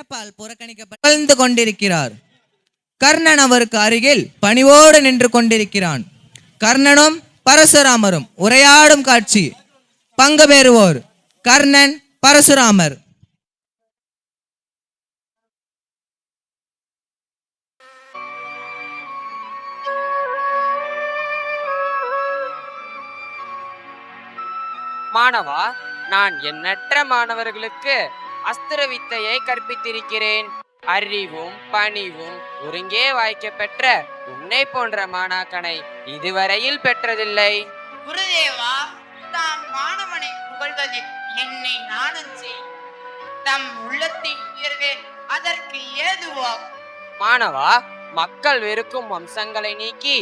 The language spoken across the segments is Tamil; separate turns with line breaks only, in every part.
பிறப்பால் புறக்கணிக்கப்பட்டு கொண்டிருக்கிறார். கர்ணன் அவருக்கு அருகில் பணிவோடு நின்று கொண்டிருக்கிறான். கர்ணனும் பரசுராமரும் உரையாடும் காட்சி. பங்கமேறுவோர் கர்ணன், பரசுராமர்.
மாணவா, நான் எண்ணற்ற மாணவர்களுக்கு அஸ்திர வித்தையை கற்பித்திருக்கிறேன். அறிவும் பணிவும் ஒருங்கே வாய்க்க பெற்ற உன்னை போன்ற மாணாக்கனை இதுவரையில் பெற்றதில்லை.
குருதேவா, தாம் மாணவனை புகழ்வதில் என்னை நாணம் செய். தம் உள்ளத்தின் உயர்வே அதற்கு ஏதுவாகும்.
மாணவா, மக்கள் வெறுக்கும் வம்சங்களை நீக்கி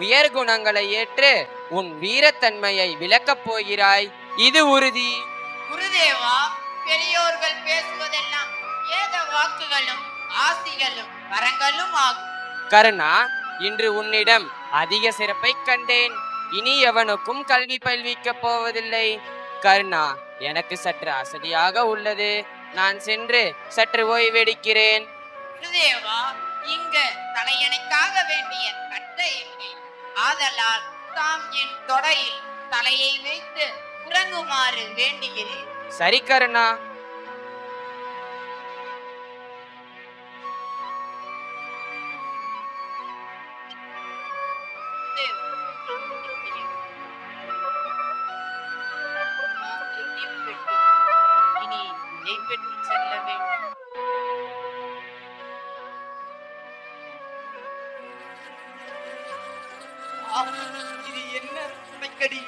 உயர் குணங்களை ஏற்று உன் வீரத்தன்மையை விளக்கப் போகிறாய், இது உறுதி.
குருதேவா, பெரியோர்கள் பேசுவதெல்லாம் ஏக வாக்குகளும் ஆசிகளும் வரங்களும் ஆகும்.
கருணா, இன்று உன்னிடம் அதிக சிறப்பை கண்டேன். இனி எவனுக்கும் கல்வி பயில்விக்கப் போவதில்லை. கருணா, எனக்கு சற்று அசதியாக உள்ளது. நான் சென்று சற்று ஓய்வெடுக்கிறேன்.
குருதேவா, இங்கு தலையணைக்காக வேண்டிய கட்டை இல்லை. ஆதலால் தாம் என் தொடையில் தலையை வைத்து உறங்குமாறு வேண்டுகிறேன்.
சரி கருணா.
இனி விடை பெற்று செல்ல வேண்டும். இது என்ன துணைக்கடி?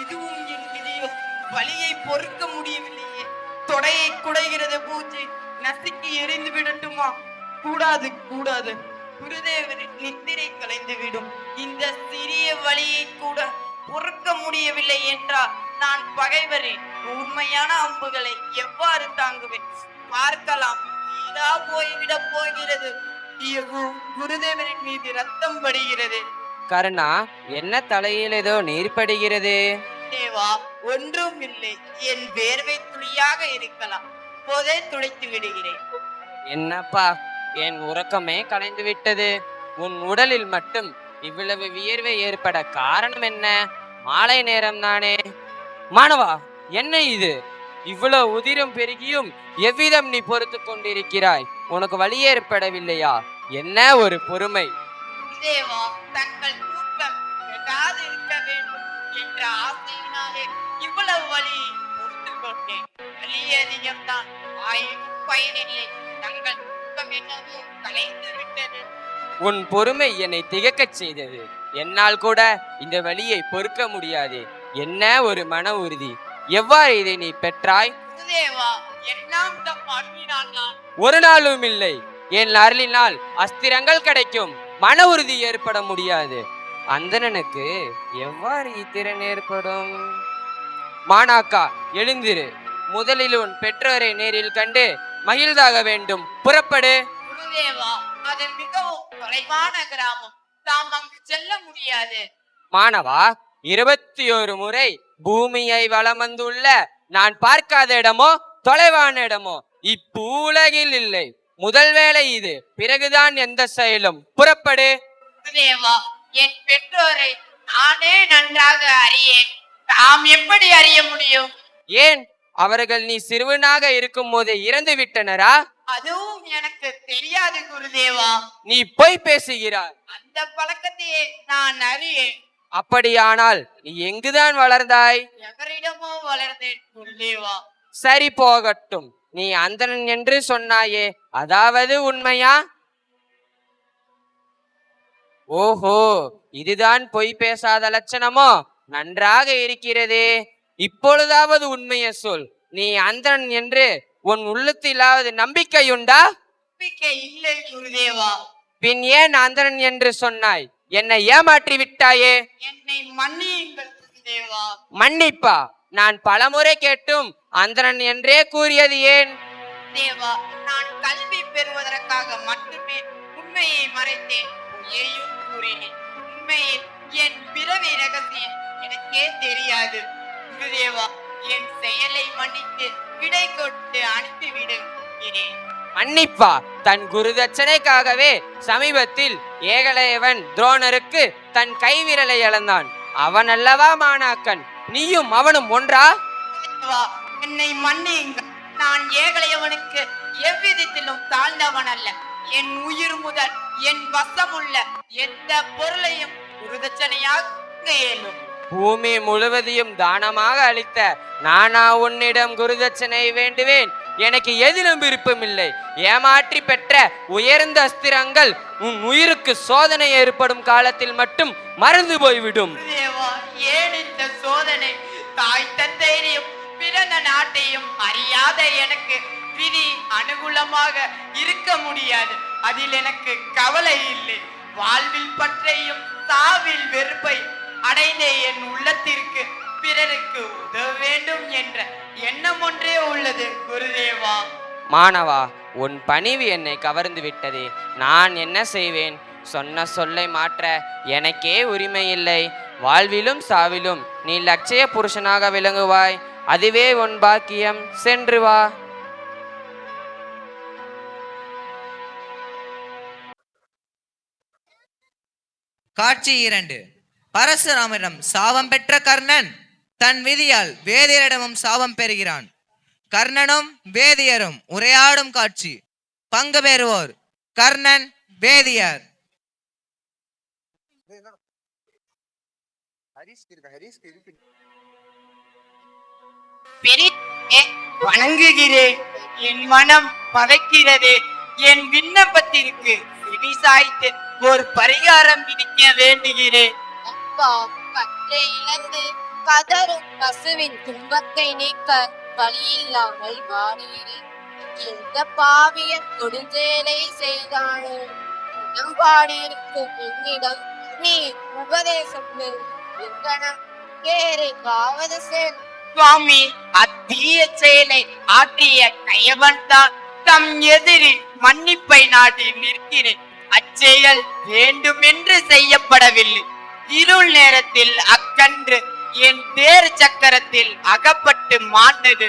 இதுவும் என் விதியோ? வலியை பொறுக்க முடியவில்லையே. தொடையை குடைகிறது பூஜை. நசுக்கி எரிந்து விடட்டுமா? கூடாது கூடாது. குருதேவரின் நித்திரை கலைந்து விடும். இந்த சிறிய வலியை கூட பொறுக்க முடியவில்லை என்றால் நான் பகைவரின் உண்மையான அம்புகளை எவ்வாறு தாங்குவேன்? பார்க்கலாம். இதா போய்விட போகிறது. குருதேவரின் மீது ரத்தம் படுகிறது.
கருணா, என்ன தலையில் ஏதோ நீர் படுகிறது?
தேவா, ஒன்றும் இல்லை. என் வேர்வை துளியாக இருக்கலாம். போதே துடைத்து விடுகிறேன்.
என்னப்பா, என் உறக்கமே கலைந்து விட்டது. உன் உடலில் மட்டும் இவ்வளவு வியர்வை ஏற்பட காரணம் என்ன? மாலை நேரம் தானே. மாணவா, என்ன இது? இவ்வளவு உதிரம் பெருகியும் எவ்விதம் நீ பொறுத்து கொண்டிருக்கிறாய்? உனக்கு வலி ஏற்படவில்லையா? என்ன ஒரு பொறுமை!
தேவா, தங்கள் தூக்கம் கெடாது இருக்க வேண்டும் என்ற ஆசையினாலே இவ்வளவு வலியை பொறுத்து கொண்டேன். வலி அதிகம்தான், ஆயினும் பயனில்லை. தங்கள் தூக்கம் என்னவோ கலைந்து விட்டது.
உன் பொறுமை என்னை திகைக்கச் செய்தது. என்னால் கூட இந்த வலியை பொறுக்க முடியாது. என்ன ஒரு மன உறுதி! எவ்வாறு இதை நீ பெற்றாய்?
தேவா, எல்லாம் தம் அருளினால் தான்.
ஒரு நாளும் இல்லை. என் அருளினால் அஸ்திரங்கள் கிடைக்கும், மன உறுதி ஏற்பட முடியாது. அந்தணனுக்கு எவ்வாறு இத்திறன் ஏற்படும்? மாணாக்கா, எழுந்திரு. முதலில் உன் பெற்றோரை நேரில் கண்டு மகிழ்ந்தாக வேண்டும். புறப்படு.
குருதேவா, அது மிகவும் தொலைவான கிராமம். தாம் அங்கு செல்ல முடியாது.
மாணவா, 21 முறை பூமியை வலம் வந்துள்ள நான் பார்க்காத இடமோ தொலைவான இடமோ இப்பூலகில் இல்லை. முதல் வேளை இது, பிறகுதான் எந்த செயலும். புறப்படு.
தேவா, என் பெற்றோரை நானே நன்றாக அறியேன். தாம் எப்படி அறிய முடியும்?
ஏன், அவர்கள் நீ சிறுவனாக இருக்கும் போதே இறந்து விட்டனரா?
அதுவும் எனக்கு தெரியாது குருதேவா.
நீ பொய் பேசுகிறாய்.
அந்த பழக்கத்தையே நான் அறியேன்.
அப்படியானால் நீ எங்குதான் வளர்ந்தாய்?
எவரிடமோ வளர்ந்தேன் குருதேவா.
சரி, போகட்டும். நீ அந்தணன் என்று சொன்னாயே, அதாவது உண்மையா? ஓஹோ, இதுதான் பொய் பேசாத லட்சணமோ? நன்றாக இருக்கிறதே. இப்பொழுதாவது உண்மையை சொல். நீ அந்தணன் என்று உன் உள்ளத்திலாவது நம்பிக்கையுண்டா?
நம்பிக்கை இல்லை குருதேவா.
பின் ஏன் அந்தணன் என்று சொன்னாய்? என்னை ஏமாற்றி விட்டாயே.
என்னை மன்னியுங்கள் குருதேவா.
மன்னிப்பா? நான் பலமுறை கேட்டும் அந்தணன் என்றே கூறியது ஏன்?
தேவா, நான் கல்வி பெறுவதற்காக மட்டுமே உண்மையை மறைத்தேன், பொய்யையும் கூறினேன். உண்மையில் என் பிறவி ரகசியம் எனக்கே தெரியாது குருதேவா. என் செயலை மன்னித்து விடை கொண்டு அனுப்பிவிடுகிறேன்.
மன்னிப்பா? தன் குருதட்சணைக்காகவே சமீபத்தில் ஏகலைவன் துரோணருக்கு தன் கைவிரலை இழந்தான். அவன் அல்லவா மாணாக்கன்? நீயும் அவனும் ஒன்றா?
வா, என்னை மன்னியுங்கள். நான் ஏகலையவனுக்கு எவ்விதத்திலும் தாழ்ந்தவன் அல்ல. என் உயிர் முதல் என் வசமுள்ள எந்த பொருளையும் குருதட்சணையாக இயலும்.
பூமி முழுவதையும் தானமாக அளித்த நானா உன்னிடம் குருதட்சணை வேண்டுவேன்? எனக்கு எதிலும் விருப்பமில்லை. ஏமாற்றி பெற்ற உயர்ந்த அஸ்திரங்கள் உன் உயிருக்கு சோதனை ஏற்படும் காலத்தில் மட்டும் மறந்து போய்விடும்.
தேவா, ஏன் இந்த சோதனை? தாய் தந்தையையும் பிறந்த நாட்டையும் அறியாத எனக்கு விதி அனுகூலமாக இருக்க முடியாது. அதில் எனக்கு கவலை இல்லை. வாழ்வில் பற்றையும் சாவில் வெறுப்பை அடைந்த என் உள்ளத்திற்கு பிறருக்கு உதவ வேண்டும் என்ற எண்ணம் ஒன்றே உள்ளது குருதேவா.
மாணவா, உன் பணிவு என்னை கவர்ந்து விட்டதே. நான் என்ன செய்வேன்? சொன்ன சொல்லை மாற்ற எனக்கே உரிமை இல்லை. வாழ்விலும் சாவிலும் நீ லட்சிய புருஷனாக விளங்குவாய். அதுவே உன் பாக்கியம். சென்று வா.
காட்சி 2. பரசுராமரிடம் சாபம் பெற்ற கர்ணன் தன் விதியால் வேதியரிடமும் சாபம் பெறுகிறான். கர்ணனும் வேதியரும் உரையாடும் காட்சி. பங்கு பெறுவோர் கர்ணன், வேதியர்.
பெரியே, வணங்குகிறேன். என் மனம் பதைக்கிறது. என் விண்ணப்பத்திற்கு செவி சாய்த்து ஒரு பரிகாரம் விதிக்க வேண்டுகிறேன்.
அப்பா, கற்றை இழந்து கதரும் பசுவின் துன்பத்தை நீக்க வழியில்லாமல் வாடுகிறேன். எந்த பாவியன் கொடுஞ்சேலை செய்தானோ உடம்பாடியிருக்கும் என்னிடம் நீ உபதேசம் கேரைக்காவது செல்.
சுவாமி, அத்தீய செயலை ஆற்றிய கையவன் தான் தம் எதிரி மன்னிப்பை நாடி நிற்கிறேன். அச்செயல் வேண்டுமென்று செய்யப்படவில்லை. இருள் நேரத்தில் அக்கன்று என் தேர் சக்கரத்தில் அகப்பட்டு மாண்டது.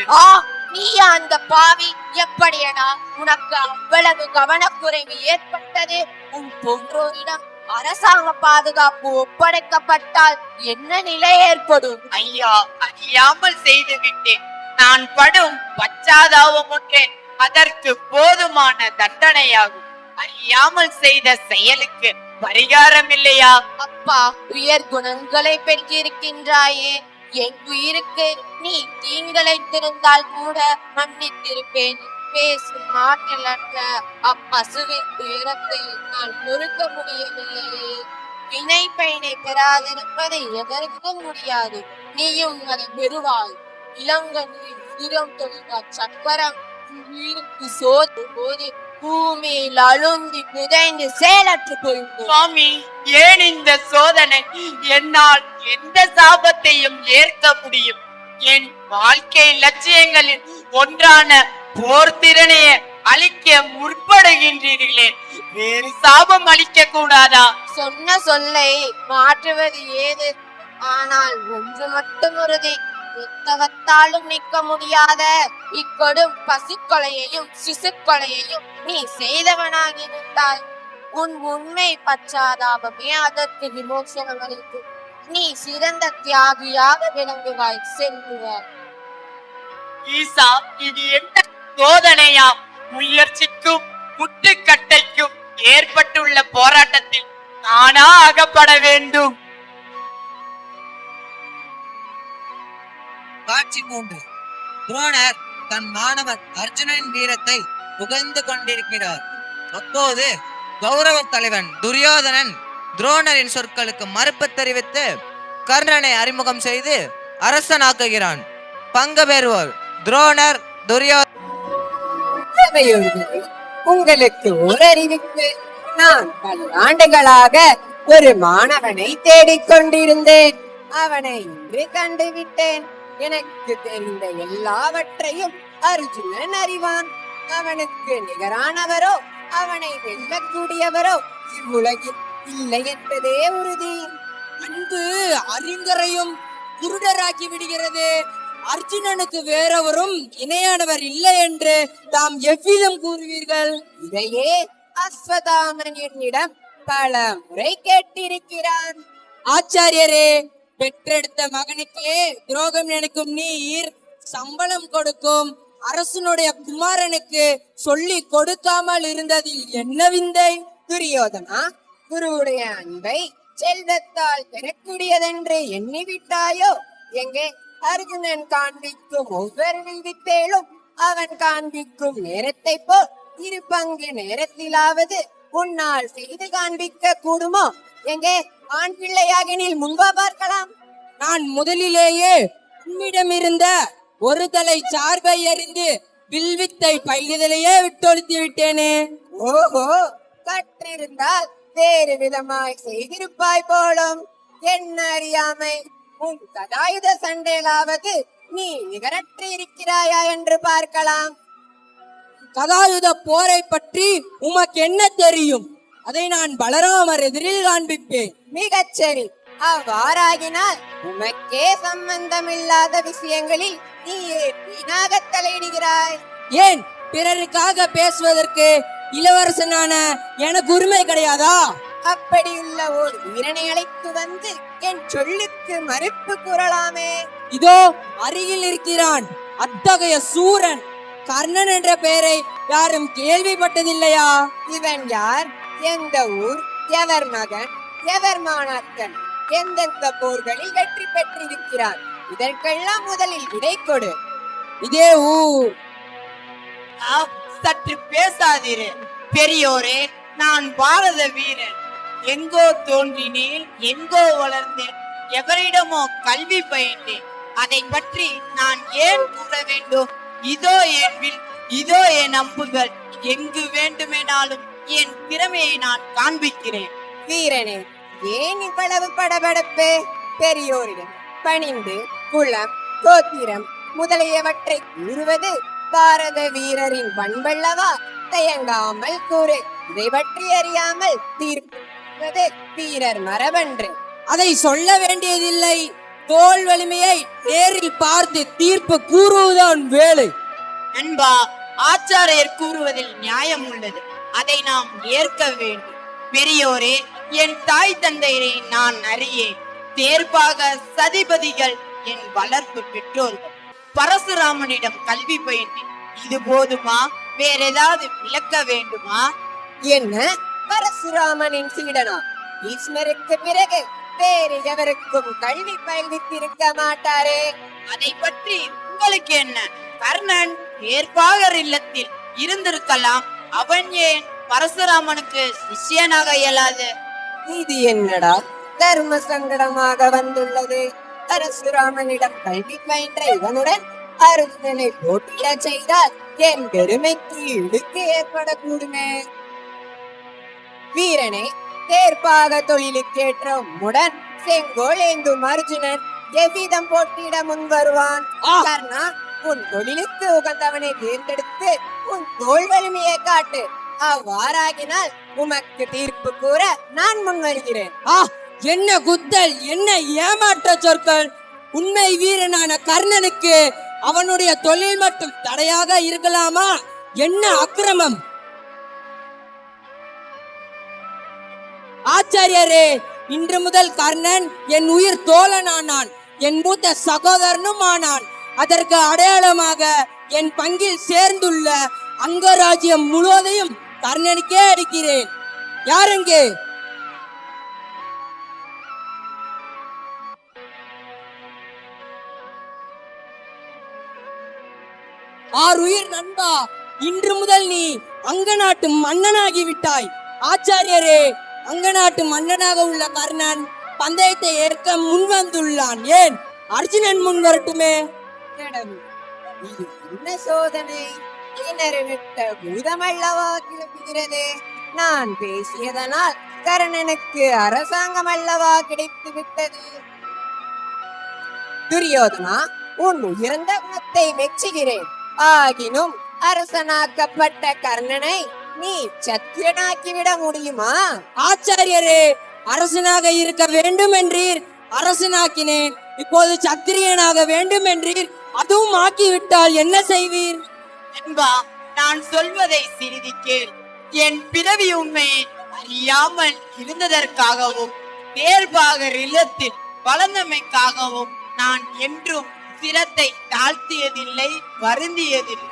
நீயா அந்த பாவி? எப்படியடா உனக்கு அவ்வளவு கவனக்குறைவு ஏற்பட்டது? உன் போன்றோரிடம் அரசாங்க பாதுகாப்பு ஒப்படைக்கப்பட்டால் என்ன நிலை ஏற்படும்?
ஐயா, அறியாமல் செய்து விட்டேன். நான் படும் பச்சாதாபம் ஒன்றே அதற்கு போதுமான தண்டனையாகும். அறியாமல் செய்த செயலுக்கு பரிகாரம் இல்லையா?
அப்பா, உயர் குணங்களை பெற்றிருக்கின்றாயே. என் உயிருக்கு நீ தீங்கிழைத்திருந்தால் கூட மன்னித்திருப்பேன். பேசும் ஆற்றலற்ற அப்பசுவின் துயரத்தை நான் பொறுக்க முடியவில்லையே. வினை பயனை பெறாதிருப்பதை எதற்கும் முடியாது. நீயும் அதை பெறுவாய். இளங்கனில் உதிரம் தொழில் சக்கரம் உயிருக்கு சோதும் போது பூமியில் அழுந்தி புதைந்து செயலற்று போய்விடும்.
சுவாமி, ஏன் இந்த சோதனை? என்னால் எந்த சாபத்தையும் ஏற்க முடியும். என் வாழ்க்கை லட்சியங்களில் ஒன்றான போர் திறனையை அழிக்க முற்படுகின்றீர்களே, வேறு சாபம் அளிக்க கூடாதா?
சொன்ன சொல்லை மாற்றுவது ஏது? ஆனால் ஒன்று மட்டும் உறுதி, எத்தகத்தாலும் நீக்க முடியாத இக்கொடும் பசுக்கொலையையும் சிசுக்கொலையையும் நீ செய்தவனாகிவிட்டாய். உன் உண்மை பச்சாதாபமே அதற்கு விமோசனம் அளிக்கும். நீ சிறந்த தியாகியாக விளங்குவாய். செல்லுவாய்.
ஈசா, இது என்ன சோதனையா? முயற்சிக்கும் முட்டுக்கட்டைக்கும் ஏற்பட்டுள்ள போராட்டத்தில் நானா அகப்பட வேண்டும்?
காட்சி 3. துரோணர் தன் மாணவர் அர்ஜுனன் வீரத்தை புகழ்ந்து கொண்டிருக்கிறார். அப்போது கௌரவ தலைவன் துரியோதனன் துரோணரின் சொற்களுக்கு மறுப்பு தெரிவித்து கர்ணனை அறிமுகம் செய்து அரசனாக்குகிறான். பங்கு பெறுவோர் துரோணர், துரியோதனன்.
உங்களுக்கு ஒரு அறிவிப்பு. நான் பல ஆண்டுகளாக ஒரு மாணவனை தேடிக்கொண்டிருந்தேன். அவனை இன்று கண்டுவிட்டேன். எனக்கு தெரிந்த எல்லாவற்றையும் அர்ஜுனன் அறிவான். அவனுக்கு நிகரானவரோ அவனை வெல்லக்கூடியவரோ இவ்வுலகில் இல்லை என்பதே உறுதி.
அன்பு அறிஞரையும் குருடராக்கி விடுகிறது.
அர்ஜுனனுக்கு வேறவரும் இணையானவர் இல்லை என்று தாம் எவ்விதம் கூறுவீர்கள்? இதையே அஸ்வதாமன் என்னிடம் பல முறை கேட்டிருக்கிறான். ஆச்சாரியரே, பெற்றெடுத்த மகனுக்கே துரோகம் நினைக்கும் நீர் சம்பளம் கொடுக்கும் அரசனுடைய குமாரனுக்கு சொல்லி கொடுக்காமல் இருந்ததில் என்ன விந்தை? துரியோதனா, குருவுடைய அன்பை செல்வத்தால் பெறக்கூடியதென்று எண்ணிவிட்டாயோ? எங்கே அர்ஜுனன் காண்பிக்கும் ஒவ்வொரு வித்தையிலும் அவன் காண்பிக்கும் நேரத்தை போல் இரு பங்கு நேரத்திலாவது உன்னால் செய்து காண்பிக்க கூடுமோ? எங்கே ஆண் பிள்ளையாகினில் முன்பா பார்க்கலாம். நான் முதலிலேயே உன்னிடமிருந்த ஒரு தலை சார்பை அறிந்து வில்வித்தை பயிலுதலையே விட்டொழித்து விட்டேனே. ஓஹோ, கற்றிருந்தால் வேறு விதமாய் செய்திருப்பாய் போலும். என்ன அறியாமை, உன் கதாயுத சண்டையிலாவது நீ நிகரற்று இருக்கிறாயா என்று பார்க்கலாம். கதாயுத போரை பற்றி உமக்கு என்ன தெரியும்? அதை நான் பலராமர் எதிரில் காண்பிப்பேன். மிகச் சரி, அவ்வாறாகினால் உமக்கே சம்பந்தமில்லாத விஷயங்களில் நீ வீணாக தலையிடுகிறாய். ஏன் பிறருக்காக பேசுவதற்கு இளவரசனான எனக்கு உரிமை கிடையாதா? அப்படியுள்ள ஒரு வீரனை அழைத்து வந்து என் சொல்லுக்கு மறுப்பு கூறலாமே. இதோ அருகில் இருக்கிறான் அத்தகைய சூரன். கர்ணன் என்ற பெயரை யாரும் கேள்விப்பட்டதில்லையா? இவன் யார்? எந்த ஊர்? எவர் மகன்? எவர் மாணாக்கன்? எந்தெந்த போர்களில் வெற்றி பெற்றிருக்கிறார்? இதற்கெல்லாம் முதலில் விடை கொடு. இதே ஊர்.
சற்று பேசாதீரு பெரியோரே. நான் பாரத வீரன். எங்கோ தோன்றினேன், எங்கோ வளர்ந்தேன், எவரிடமோ கல்வி பயின்றேன். அதை பற்றி நான் ஏன் கூற வேண்டும்? இதோ என் வில், இதோ என் அம்புகள். எங்கு வேண்டுமெனாலும் என் திறமையை நான் காண்பிக்கிறேன்.
வீரனே, ஏன் இவ்வளவு படபடப்பு? பெரியோரிடம் பணிந்து குலம், கோத்திரம் முதலியவற்றை கூறுவது பாரத வீரரின் பண்பல்லவா? தயங்காமல் கூறு. இதை பற்றி அறியாமல் தீர்ப்பது வீரர் மரபன்று. அதை சொல்ல வேண்டியதில்லை. தோல் வலிமையை நேரில் பார்த்து தீர்ப்பு கூறுவதுதான் வேலை.
நண்பா, ஆச்சாரியர் கூறுவதில் நியாயம் உள்ளது. அதை நாம் ஏற்க வேண்டும். பெரியோரே, என் தாய் தந்தையரை நான் அறியேன். தேர்ப்பாக சதிபதிகள் என் வளர்ப்பு பெற்றோர்கள். பரசுராமனிடம் கல்வி பயின்றேன். இது போதுமா? வேற ஏதாவது விளக்க வேண்டுமா?
என்ன, பரசுராமனின் சீடனா? ஈஸ்வருக்கு பிறகு வேறு எவருக்கும் கல்வி பயில்வித்திருக்க மாட்டாரே.
அதை பற்றி உங்களுக்கு என்ன? கர்ணன் ஏற்பாகர் இல்லத்தில் இருந்திருக்கலாம். அவன் ஏன் பரசுராமனுக்கு சிஷ்யனாக இயலாது?
இது என்னடா தர்ம சங்கடமாக வந்துள்ளது. பரசுராமனிடம் கல்வி பயின்ற இவனுடன் அர்ஜுனனை போட்டியிட செய்தால் என் பெருமைக்கு இழுக்கு ஏற்படக்கூடுமே. வீரனை தேர்ப்பாக தொழிலுக்கேற்ற உம்முடன் செங்கோல் ஏந்தும் அர்ஜுனன் எவ்விதம் போட்டியிட முன் வருவான்? கர்ணா, உன் தொழிலுக்கு உகந்தவனை தேர்ந்தெடுத்து உன் தோல் வலிமையை காட்டு. அவ்வாறாகினால் உமக்கு தீர்ப்பு கூற நான் முன் வருகிறேன். என்ன குத்தல், என்ன ஏமாற்ற சொற்கள்! உண்மை வீரனான கர்ணனுக்கு அவனுடைய தொழில் மட்டும் தடையாக இருக்கலாமா? என்ன அக்கிரமம்! ஆச்சாரியரே, இன்று முதல் கர்ணன் என் உயிர் தோழனானான், என் மூத்த சகோதரனும் ஆனான். அதற்கு அடையாளமாக என் பங்கில் சேர்ந்துள்ள அங்கராஜ்யம் முழுவதையும் கர்ணனுக்கே அளிக்கிறேன். யாரெங்கே? ஆறுயிர் நண்பா, இன்று முதல் நீ அங்க நாட்டு மன்னனாகி விட்டாய். ஆச்சாரியரே, அங்க நாட்டு மன்னனாக உள்ள கர்ணன் பந்தயத்தை ஏற்க முன் வந்துள்ளான். ஏன் அர்ஜுனன் முன் வரட்டுமே? இது என்ன சோதனை? விட்ட பூதமல்லவா கிளப்புகிறது. நான் பேசியதனால் கர்ணனுக்கு அரசாங்கம் அல்லவா கிடைத்து விட்டது. துரியோதனா, உன் உயர்ந்த குணத்தை மெச்சுகிறேன். ஆகினும் அரசனாக்கப்பட்ட கர்ணனை நீ சத்தியனாக்கிவிட முடியுமா? ஆச்சாரியரே, அரசனாக இருக்க வேண்டும் என்றீர். அரசனாக்கினேன். இப்போது சத்திரியனாக வேண்டும் என்றீர். அதுவும் ஆக்கிவிட்டால் என்ன செய்வீர்?
என்பா, நான் சொல்வதை சிறிது கேள். என் பிறவி உண்மையை அறியாமல் இருந்ததற்காகவும் தேர்பாகர் இல்லத்தில் வளர்ந்தமைக்காகவும் நான் என்றும் சிரத்தை தாழ்த்தியதில்லை, வருந்தியதில்லை.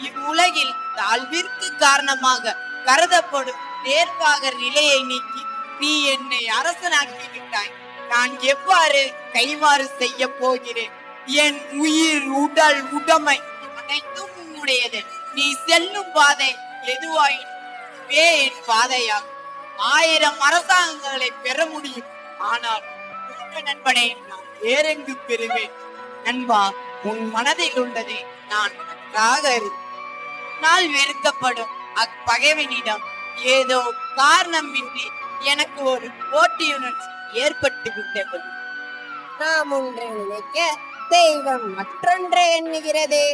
இவ்வுலகில் தாழ்விற்கு காரணமாக கருதப்படும் தேர்பாகர் நிலையை நீக்கி நீ என்னை அரசனாக்கி விட்டாய். நான் எவ்வாறு கைமாறு செய்ய போகிறேன்? என் உயிர், உடல், உடைமை அனைத்தும் உன்னுடையது. நீ செல்லும் பாதை எதுவாயினும் என் பாதையாகும். 1000 அரசாங்கங்களை பெற முடியும், ஆனால் நண்பனை நான் வேறெங்கு பெறுவேன்? நண்பா, உன் மனதில் உள்ளதை நான் நன்றாக நாள் வெறுக்கப்படும் அப்பகைவனிடம் ஏதோ காரணமின்றி எனக்கு ஒரு போட்டியுணர்ச்சி ஏற்பட்டு விட்டது.
நாம் ஒன்றை நினைக்க தெய்வம் மற்றொன்றை எண்ணுகிறதே.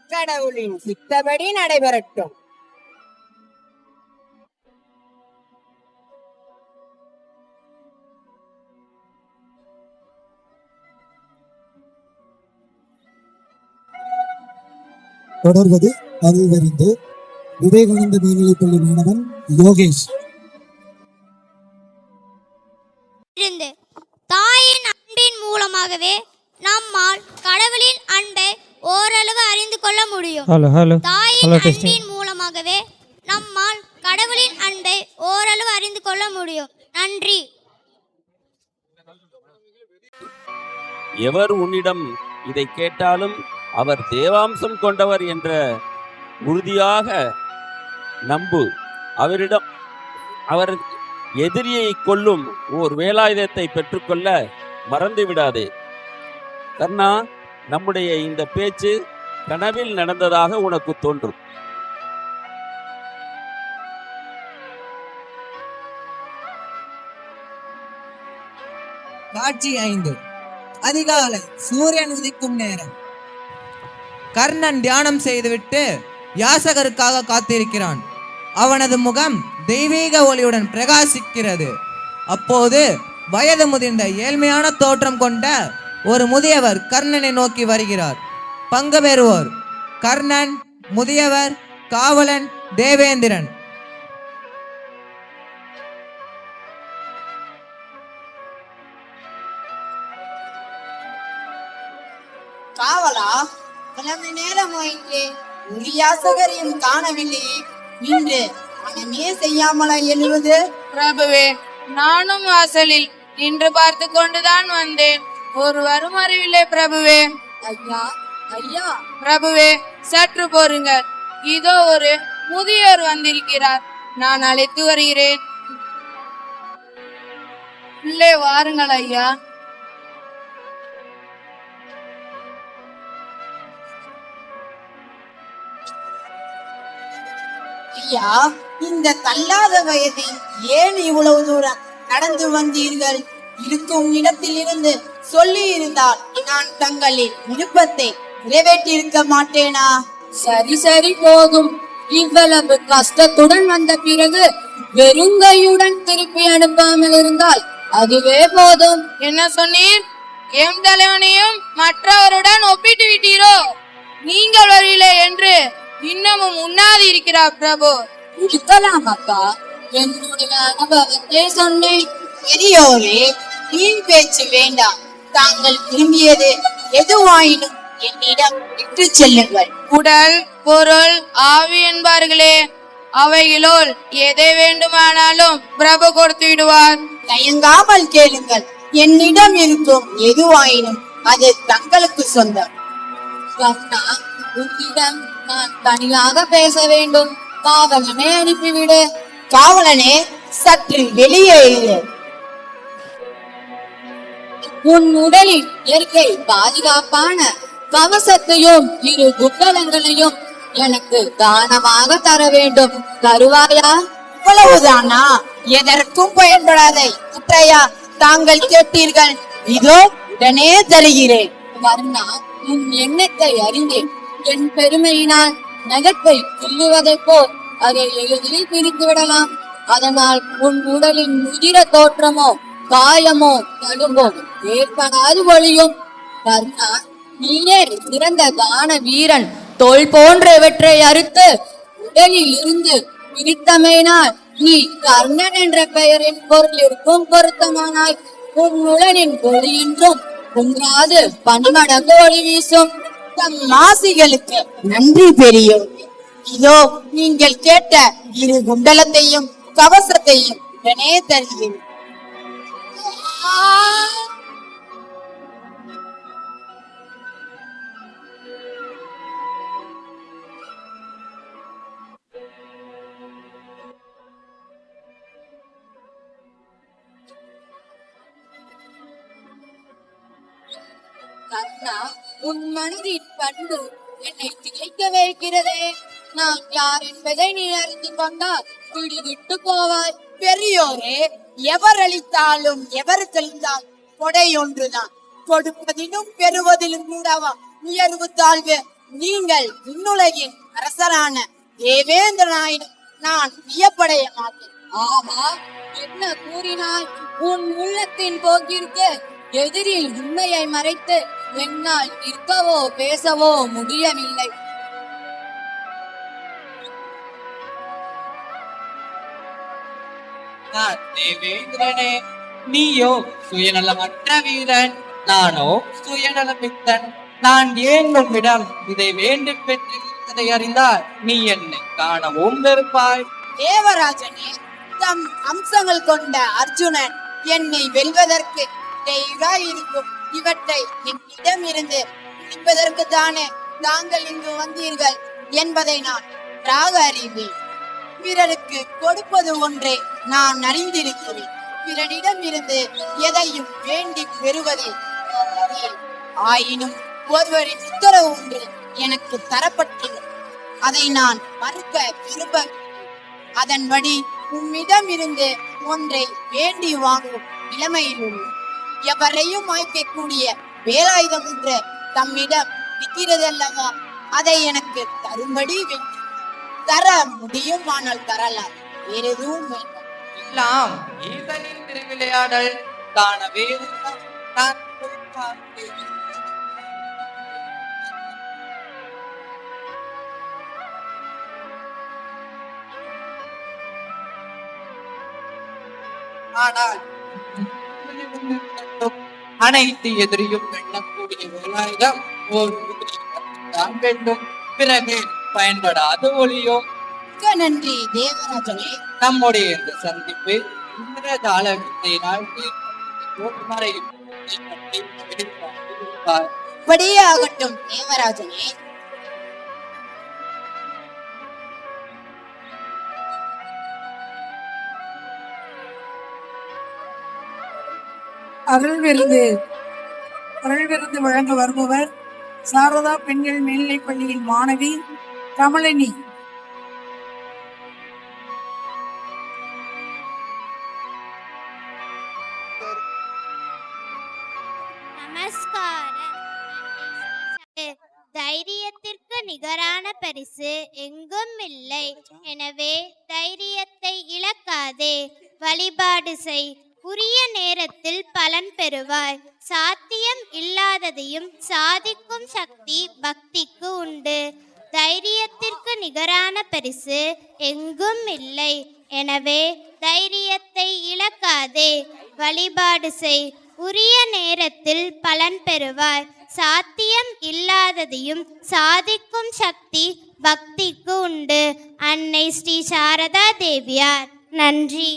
கடவுளின் சித்தபடி நடைபெறட்டும்.
தொடர்வது அறிவறிந்து விவேகானந்த மேல்நிலைப்பள்ளி மாணவன் யோகேஷ்.
தாயின் அன்பின் மூலமாகவே நம்மால் கடவுளின் அன்பை ஓரளவு அறிந்து கொள்ள முடியும். தாயின் அன்பின் மூலமாகவே நம்மால் கடவுளின் அன்பை ஓரளவு அறிந்து கொள்ள முடியும். நன்றி.
எவர் உன்னிடம் இதை கேட்டாலும் அவர் தேவாம்சம் கொண்டவர் என்ற உறுதியாக நம்பு. அவரிடம் அவர் எதிரியை கொல்லும் ஓர் வேலாயுதத்தை பெற்றுக்கொள்ள மறந்து விடாதே. கர்ணா, நம்முடைய இந்த பேச்சு கனவில் நடந்ததாக உனக்கு தோன்றும்.
காட்சி 5. அதிகாலை, சூரியன் உதிக்கும் நேரம். கர்ணன் தியானம் செய்துவிட்டு யாசகருக்காக காத்திருக்கிறான். அவனது முகம் தெய்வீக ஒளியுடன் பிரகாசிக்கிறது. அப்போது வயது முதிர்ந்த ஏழ்மையான தோற்றம் கொண்ட ஒரு முதியவர் கர்ணனை நோக்கி வருகிறார். பங்கு பெறுவோர் கர்ணன், முதியவர், காவலன், தேவேந்திரன்.
காவலா, கிளம்பி நேரம் ஆயிற்றே. யாசகரையும் காணவில்லையே. இன்று மனமே செய்யாமலா எழுவது?
பிரபுவே, நானும் வாசலில் நின்று பார்த்து கொண்டுதான் வந்தேன். ஒருவரும் அறிவில்லை பிரபுவே.
ஐயா, ஐயா.
பிரபுவே, சற்று போருங்கள். இதோ ஒரு முதியோர் வந்திருக்கிறார். நான் அழைத்து வருகிறேன். உள்ளே வாருங்கள் ஐயா.
ஐயா, இந்த தள்ளாத வயதில் ஏன் இவ்வளவு தூரம் நடந்து வந்தீர்கள்? இருக்கும் இடத்தில் இருந்து சொல்லி இருந்தால் நான் தங்களின் விருப்பத்தை நிறைவேற்றியிருக்க மாட்டேனா?
சரி சரி போதும். இவ்வளவு கஷ்டத்துடன் வந்த பிறகு வெறுங்கையுடன் திருப்பி அனுப்பாமல் இருந்தால் அதுவே போதும். என்ன சொன்னீர்? எம் தலைவனையும் மற்றவருடன் ஒப்பிட்டு விட்டீரோ? நீங்கள் வரையிலே என்று இன்னமும் உண்ணாது இருக்கிறார் பிரபு.
இருக்கலாம் அக்கா, என்னுடைய அனுபவத்தை சொன்னேன்.
பெரியோரே, வீண் பேச்சு வேண்டாம். தாங்கள் விரும்பியது எதுவாயினும் என்னிடம் விட்டு செல்லுங்கள்.
உடல், பொருள், ஆவி என்பார்களே, அவைகளோல் எதை வேண்டுமானாலும் பிரபு கொடுத்து விடுவார்.
தயங்காமல் கேளுங்கள். என்னிடம் இருக்கும் எதுவாயினும் அது தங்களுக்கு சொந்தம்.
கர்ணா, உன்னிடம் நான் தனியாக பேச வேண்டும். காவலனை அனுப்பிவிடு.
காவலனே, சற்று வெளியே இரு.
உன் உடலின் இயற்கை பாதுகாப்பான கவசத்தையும் 2 குண்டலங்களையும் எனக்கு தானமாக தர வேண்டும். தருவாயா?
இவ்வளவுதானா? எதற்கும் பயன்படாதை குற்றையா தாங்கள் கேட்டீர்கள். இதோ உடனே தருகிறேன்.
கர்ணா, உன் எண்ணத்தை அறிந்தேன். என் பெருமையினால் நகத்தை கிள்ளுவதைப் போல் அதை எளிதில் பிரித்து விடலாம். அதனால் உன் உடலின் உதிர தோற்றமோ
காயமோ தழும்போ ஏற்படாது ஒழியும். கர்ணா, நீயே சிறந்த தான வீரன். தோல் போன்றவற்றை அறுத்து உடலில் இருந்து பிரித்தமையினால் நீ கர்ணன் என்ற பெயரின் பொருள் இருக்கும் பொருத்தமானாய். உன் உடலின் ஒளி என்றும் குன்றாது பன்மடங்கு ஒளி வீசும்.
தம் மாசிகளுக்கு நன்றி பெரியோர். இதோ நீங்கள் கேட்ட இரு குண்டலத்தையும் கவசத்தையும் உடனே தருகிறேன்.
கர்ணா, உன் மனதின் பண்பு என்னை திகைக்க வைக்கிறதே. நான் யார் என்பதை நீ அறிந்து கொண்டால் பிடிவிட்டு போவாய்.
பெரியோரே, எவர் அளித்தாலும் எவர் கழிந்தால் கொடை ஒன்றுதான். கொடுப்பதிலும் பெறுவதிலும் கூடவா உயர்வு தாழ்வு? நீங்கள் விண்ணுலகின் அரசரான தேவேந்திரனாயினும் நான் வியப்படைய மாட்டேன்.
ஆமா, என்ன கூறினாய்? உன் உள்ளத்தின் போக்கிற்கு எதிரில் உண்மையை மறைத்து என்னால் நிற்கவோ பேசவோ முடியவில்லை.
நான் தேவேந்திரனே, நீயோ சுயநலமற்ற வீரன், நானோ சுயநலமித்தன். நான் ஏன் உன்னிடம் இதை வேண்டும் பெற்றிருப்பதை அறிந்தால் நீ என்னை காணவும் வெறுப்பாய்.
தேவராஜனே, தம் அம்சங்கள் கொண்ட அர்ஜுனன் என்னை வெல்வதற்கு இருக்கும். இவற்றை என்னிடம் இருந்து பிடிப்பதற்கு தானே தாங்கள் இங்கு வந்தீர்கள் என்பதை நான் நன்றாக அறிவேன். பிறருக்கு கொடுப்பது ஒன்றே நான் அறிந்திருக்கிறேன். பிறனிடம் இருந்து எதையும் வேண்டி பெறுவதை நான் அறியேன். ஆயினும் ஒருவரின் உத்தரவு ஒன்று எனக்கு தரப்பட்டுள்ளது. அதை நான் மறுக்க விரும்ப. அதன்படி உம்மிடம் இருந்து ஒன்றை வேண்டி வாங்கும் நிலைமையில் உள்ளது. எவரையும் மாய்க்கக்கூடிய வேலாயுதம் என்று தம்மிடம் இருக்கிறது அல்லவா? அதை எனக்கு தரும்படி வேண்டும். தர முடியும், ஆனால் தரலாம். வேற எதுவும் வேண்டாம்.
எல்லாம் ஈசனின் திருவிளையாடல். காணவே நான் போய் பார்த்தேன். ஆனால் அனைத்து எதிரியும் வெல்லக்கூடிய வேலாயுதம் ஓர் தான் வேண்டும். பிறகு பயன்படாத ஒளியோ.
நன்றி தேவராஜனே.
நம்முடைய இந்த சந்திப்பு இந்திரஜால வித்தையினால் மறையும்.
படியே ஆகட்டும் தேவராஜனே.
அருள் விருது வழங்க வருபவர் சாரதா பெண்கள் மேல்நிலைப் பள்ளியின் மாணவி கமலினி.
நமஸ்காரம். தைரியத்திற்கு நிகரான பரிசு எங்கும் இல்லை. எனவே தைரியத்தை இழக்காதே. வழிபாடு செய். உரிய நேரத்தில் பலன் பெறுவாய். சாத்தியம் இல்லாததையும் சாதிக்கும் சக்தி பக்திக்கு உண்டு. தைரியத்திற்கு நிகரான பரிசு எங்கும் இல்லை. எனவே தைரியத்தை இழக்காதே. வழிபாடு செய். உரிய நேரத்தில் பலன் பெறுவாய். சாத்தியம் இல்லாததையும் சாதிக்கும் சக்தி பக்திக்கு உண்டு. அன்னை ஸ்ரீ சாரதா தேவியார். நன்றி.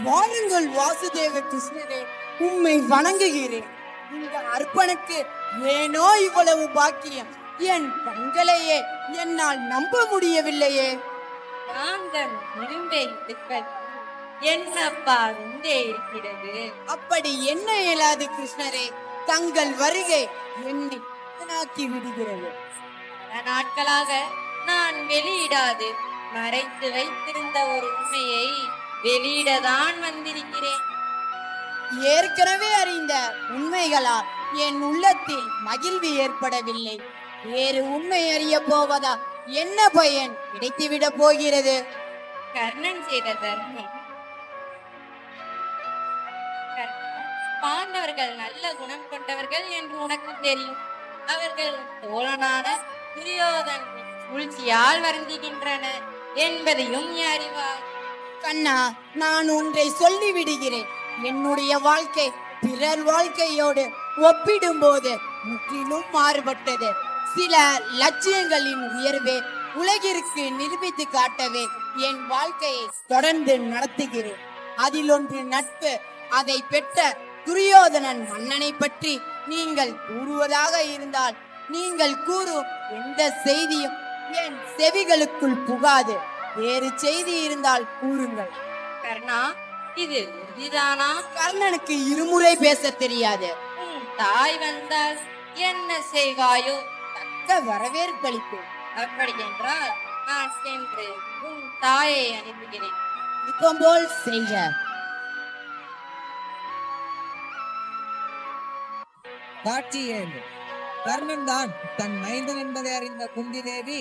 வாருங்கள் வாசுதேவ கிருஷ்ணரே, உம்மை வணங்குகிறேன். இந்த அர்ப்பனுக்கு ஏனோ இவ்வளவு பாக்கியம். என் கண்களையே என்னால் நம்ப முடியவில்லையே.
நாங்கள் விரும்பே என்னப்பா விந்தே இருக்கிறது.
அப்படி என்ன இயலாது கிருஷ்ணரே. தங்கள் வருகை என்னை நாக்கி விடுகிறது.
பல நாட்களாக நான் வெளியிடாது மறைத்து வைத்திருந்த ஒரு உண்மையை
வெளியிடதான் வந்திருக்கிறேன்.
ஏற்கனவே அறிந்த உண்மைகளால் என் உள்ளத்தில் மகிழ்வு ஏற்படவில்லை. வேறு உண்மை அறிய போவதா என்ன பயன் கிடைத்துவிட போகிறது?
கர்ணன் செய்த தர்மம். பாண்டவர்கள் நல்ல குணம் கொண்டவர்கள் என்று உனக்கு தெரியும். அவர்கள் தோழனான துரியோதன் சூழ்ச்சியால் வருந்துகின்றனர் என்பதையும் நீ அறிவாய்.
கண்ணா, நான் ஒன்றை சொல்லி விடுகிறேன். என்னுடைய வாழ்க்கை பிறர் வாழ்க்கையோடு ஒப்பிடும்போது முற்றிலும் மாறுபட்டது. சில லட்சியங்களின் உயர்வே உலகிற்கு நிரூபித்து காட்டவே என் வாழ்க்கையை தொடர்ந்து நடத்துகிறேன். அதில் ஒன்று நட்பு. அதை பெற்ற துரியோதனன் மன்னனை பற்றி நீங்கள் கூறுவதாக இருந்தால் நீங்கள் கூறும் எந்த செய்தியும் என் செவிகளுக்குள் புகாது. வேறு செய்தி இருந்தால் கூறுங்கள்.
கர்ணா, இது உறுதிதானா?
கர்ணனுக்கு இருமுறை பேச தெரியாது.
உன் தாய் வந்தால் என்ன செய்வாயோ?
தக்க வரவேற்பளிப்பேன்.
அப்படி என்றால் நான் சென்று உன் தாயை அனுப்புகிறேன்.
இப்போ போல் செய்க.
காட்சி 7. கர்ணன் தான் தன் மைந்தன் என்பதை அறிந்த குந்தி தேவி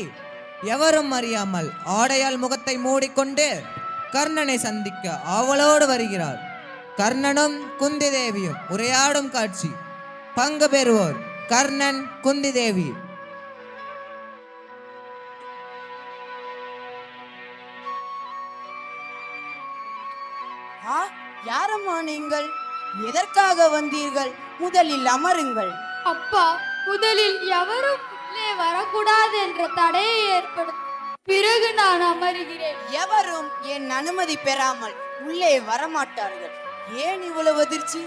எவரும் அறியாமல் ஆடையால் முகத்தை மூடிக்கொண்டு கர்ணனை சந்திக்க ஆவலோடு வருகிறார். கர்ணனும் குந்தி தேவியும் உரையாடும் காட்சி. பங்கு பெறுவோர் கர்ணன், குந்தி தேவி.
யாரம்மா நீங்கள்? எதற்காக வந்தீர்கள்? முதலில் அமருங்கள்.
அப்பா, முதலில் எவரும் உள்ளே வரக்கூடாது என்ற தடையை ஏற்படுத்தும். பிறகு நான் அமருகிறேன்.
எவரும் என் அனுமதி பெறாமல் உள்ளே வரமாட்டார்கள். ஏன் இவ்வளவு அதிர்ச்சி?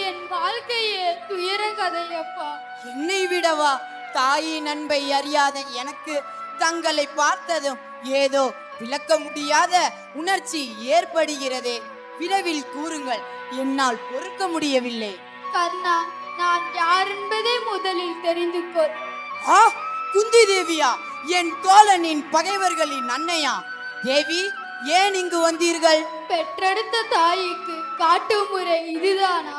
என் வாழ்க்கையே துயர கதை அப்பா.
என்னை விடவா? தாயின் அன்பை அறியாத எனக்கு தங்களை பார்த்ததும் ஏதோ விளக்க முடியாத உணர்ச்சி ஏற்படுகிறதே. விரைவில் கூறுங்கள், என்னால் பொறுக்க முடியவில்லை.
கர்ணா, நான் யார் என்பதை முதலில் தெரிந்து கொள்.
குந்தி தேவியா? என் தோழனின் பகைவர்களின் அன்னையா? தேவி, ஏன் இங்கு வந்தீர்கள்?
பெற்றெடுத்த தாய்க்கு காட்டும் முறை இதுதானா?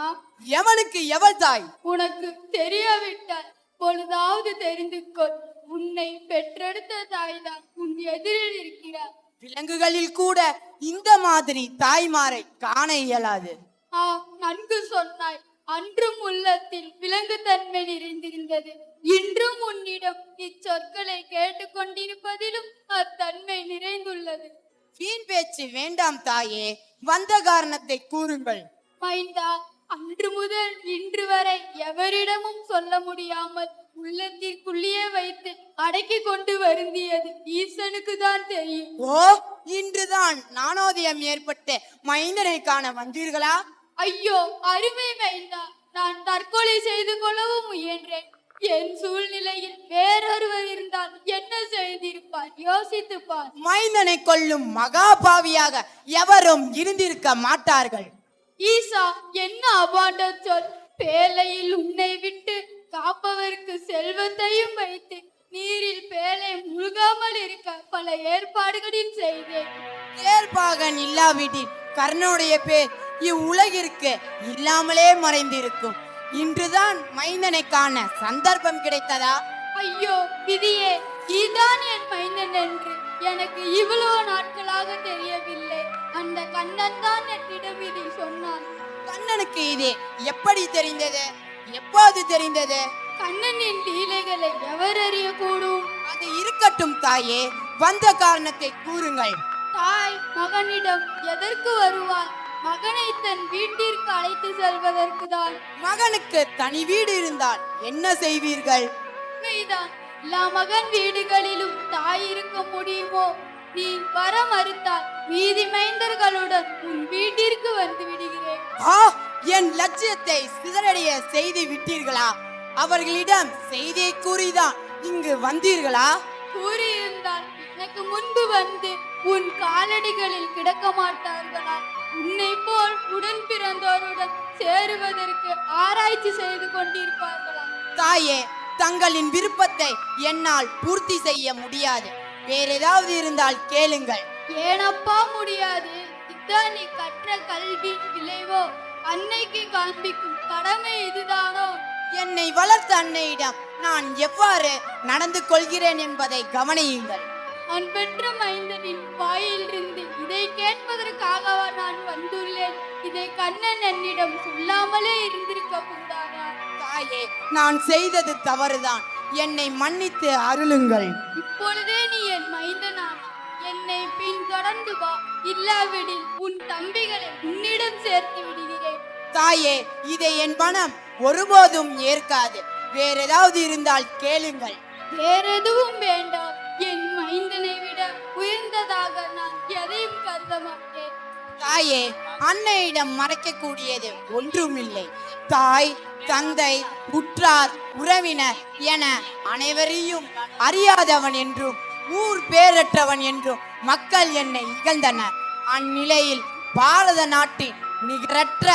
எவனுக்கு எவள் தாய்?
உனக்கு தெரியவிட்டால் பொழுதாவது தெரிந்து கொள். உன்னை பெற்றெடுத்த தாய்தான் உன் எதிரில் இருக்கிறார்.
விலங்குகளில் கூட இந்த மாதிரி தாய்மாரை காண இயலாது.
நன்கு சொன்னாய். அன்றும் உள்ளத்தில் விலங்கு தன்மை நிறைந்திருந்தது. இன்றும் உன்னிடம் இச்சொற்களை கேட்டுக்கொண்டிருப்பதிலும் அத்தன்மை நிறைந்துள்ளது.
வீண் பேச்சு வேண்டாம் தாயே, வந்த காரணத்தை கூறுங்கள்.
மைந்தா, அன்று முதல் இன்று வரை எவரிடமும் சொல்ல முடியாமல் உள்ளத்திற்குள்ளேயே வைத்து அடக்கி கொண்டு வருந்தியது ஈசனுக்கு தான் தெரியும்.
இன்றுதான் ஞானோதயம் ஏற்பட்ட மைந்தனை காண வந்தீர்களா?
ஐயோ அருமை மைந்தா, நான் தற்கொலை செய்து கொள்ளவும் முயன்றேன். என் சூழ்நிலையில் வேறொருவர் இருந்தால் என்ன செய்திருப்பார்? யோசித்துப்பார்.
மைந்தனை கொல்லும் மகாபாவியாக எவரும் இருந்திருக்க மாட்டார்கள்.
ஈசா, என்ன அபாண்ட சொல்! பேழையில் உன்னை விட்டு காப்பவருக்கு செல்வத்தையும் வைத்து நீரில் பேழை முழுகாமல் இருக்க பல ஏற்பாடுகளில் செய்தேன்.
ஏற்பாகன் இல்லாவிட்டில் கர்ணனுடைய பேர் இவ்வுலகிற்கு இல்லாமலே மறைந்திருக்கும். இன்றுதான் மைந்தனை காண சந்தர்ப்பம் கிடைத்ததா?
ஐயோ விதியே, நீதான் என் மைந்தன் என்று எனக்கு இவ்வளவு நாட்களாக தெரியவில்லை. அந்த கண்ணன் தான் என்னிடம் இதை சொன்னான்.
கண்ணனுக்கு இது எப்படி தெரிந்தது? எப்போது தெரிந்தது?
கண்ணனின் லீலைகளை எவர் அறியக்கூடும்?
அது இருக்கட்டும் தாயே, வந்த காரணத்தை கூறுங்கள்.
தாய் மகனிடம் எதற்கு வருவாள்? மகனை தன் வீட்டிற்கு அழைத்து செல்வதற்கு தான்.
மகனுக்கு தனி வீடு இருந்தால் என்ன செய்வீர்கள்?
உண்மைதான், எல்லா மகன் வீடுகளிலும் தாய் இருக்க முடியுமோ? நீ வர மறுத்தால் மீதி மைந்தர்களுடன் உன் வீட்டிற்கு வந்து விடுகிறேன்.
என் லட்சியத்தை சிதறடைய செய்து விட்டீர்களா? அவர்களிடம் செய்தியை கூறிதான் இங்கு வந்தீர்களா?
கூறியிருந்தால் எனக்கு முன்பு வந்து உன் காலடிகளில் கிடக்க மாட்டார்களா? உன்னை போல் உடன் பிறந்தோருடன் சேருவதற்கு ஆராய்ச்சி செய்து கொண்டிருப்பார்களா?
தாயே, தங்களின் விருப்பத்தை என்னால் பூர்த்தி செய்ய முடியாது. வேற ஏதாவது இருந்தால் கேளுங்கள்.
ஏனப்பா முடியாது? இதுதான் நீ கற்ற கல்வி விளைவோ? அன்னைக்கு காண்பிக்கும் கடமை இதுதானோ?
என்னை வளர்த்த அன்னையிடம் நான் எவ்வாறு நடந்து கொள்கிறேன் என்பதை கவனியுங்கள்.
அன்பெற்ற மைந்தனின் வாயிலிருந்து இதை கேட்பதற்காகவா நான் வந்துள்ளேன்? இதை கண்ணன் என்னிடம் சொல்லாமலே இருந்திருக்க கூடாதா?
தாயே, நான் செய்தது தவறுதான். என்னை மன்னித்து அருளுங்கள்.
இப்பொழுதே நீ என் மைந்தனான என்னை பின்தொடர்ந்து வா. இல்லாவிடில் உன் தம்பிகளை உன்னிடம் சேர்த்து விடுகிறேன்.
தாயே, இதை என் மனம் ஒருபோதும் ஏற்காது. வேற ஏதாவது இருந்தால் கேளுங்கள்.
வேறெதுவும் வேண்டாம். என் மைந்தனை விட உயர்ந்ததாக நான் எதையும் கருத மாட்டேன்.
தாயே, அன்னையிடம் மறைக்கக்கூடியது ஒன்றுமில்லை. தாய், தந்தை, உற்றார், உறவினர் என அனைவரையும் அறியாதவன் என்றும் ஊர் பேரற்றவன் என்றும் மக்கள் என்னை இகழ்ந்தனர். அந்நிலையில் பாரத நாட்டின் நிகரற்ற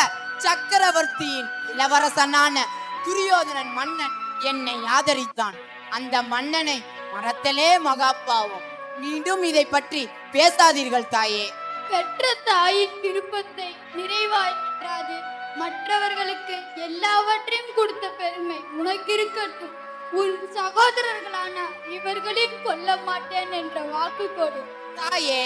சக்கரவர்த்தியின் இளவரசனான துரியோதனன் மன்னன் என்னை ஆதரித்தான். அந்த மன்னனை மறத்தலே மகாபாவம். மீண்டும் இதை பற்றி பேசாதீர்கள் தாயே.
பெற்ற தாயின் விருப்பத்தை நிறைவாய் பெற்றாது. மற்றவர்களுக்கு எல்லாவற்றையும் கொடுத்த பெருமை உனக்கு இருக்கட்டும். உன் சகோதரர்களான இவர்களையும் கொல்ல மாட்டேன் என்ற வாக்கு கொடு.
தாயே,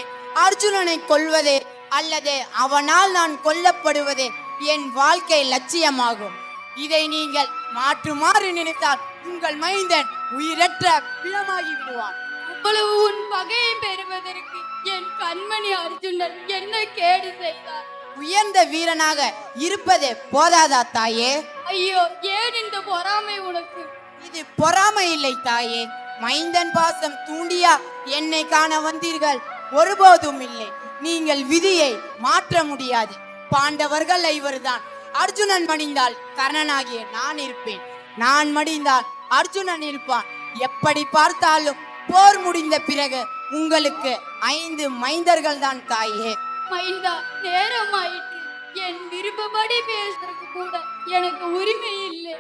அர்ஜுனனை கொல்வதே அல்லது அவனால் நான் கொல்லப்படுவதே என் வாழ்க்கை லட்சியமாகும். இதை நீங்கள் மாற்றுமாறு நினைத்தால் உங்கள் மைந்தன் உயிரற்ற பிணமாகி விடுவான்.
அவ்வளவு உன் பகையை பெறுவதற்கு என் கண்மணி அர்ஜுனன் என்ன கேடு செய்தார்?
உயர்ந்த வீரனாக இருப்பது போதாதா தாயே?
ஐயோ, ஏன் இந்த பொறாமை உனக்கு?
இது பொறாமை இல்லை தாயே. மைந்தன் பாசம் தூண்டியா என்னை காண வந்தீர்கள்? ஒருபோதும் இல்லை. நீங்கள் விதியை மாற்ற முடியாது. பாண்டவர்கள் ஐவர்தான். அர்ஜுனன் மடிந்தால் கர்ணனாகிய நான் இருப்பேன். நான் மடிந்தால் அர்ஜுனன் இருப்பான். எப்படி பார்த்தாலும் போர் முடிந்த பிறகு உங்களுக்கு 5 மைந்தர்கள் தான் தாயே.
மைந்தா, நேரம் ஆயிற்று. என் விருப்பப்படி பேசுறதுக்கு கூட எனக்கு உரிமை இல்லை.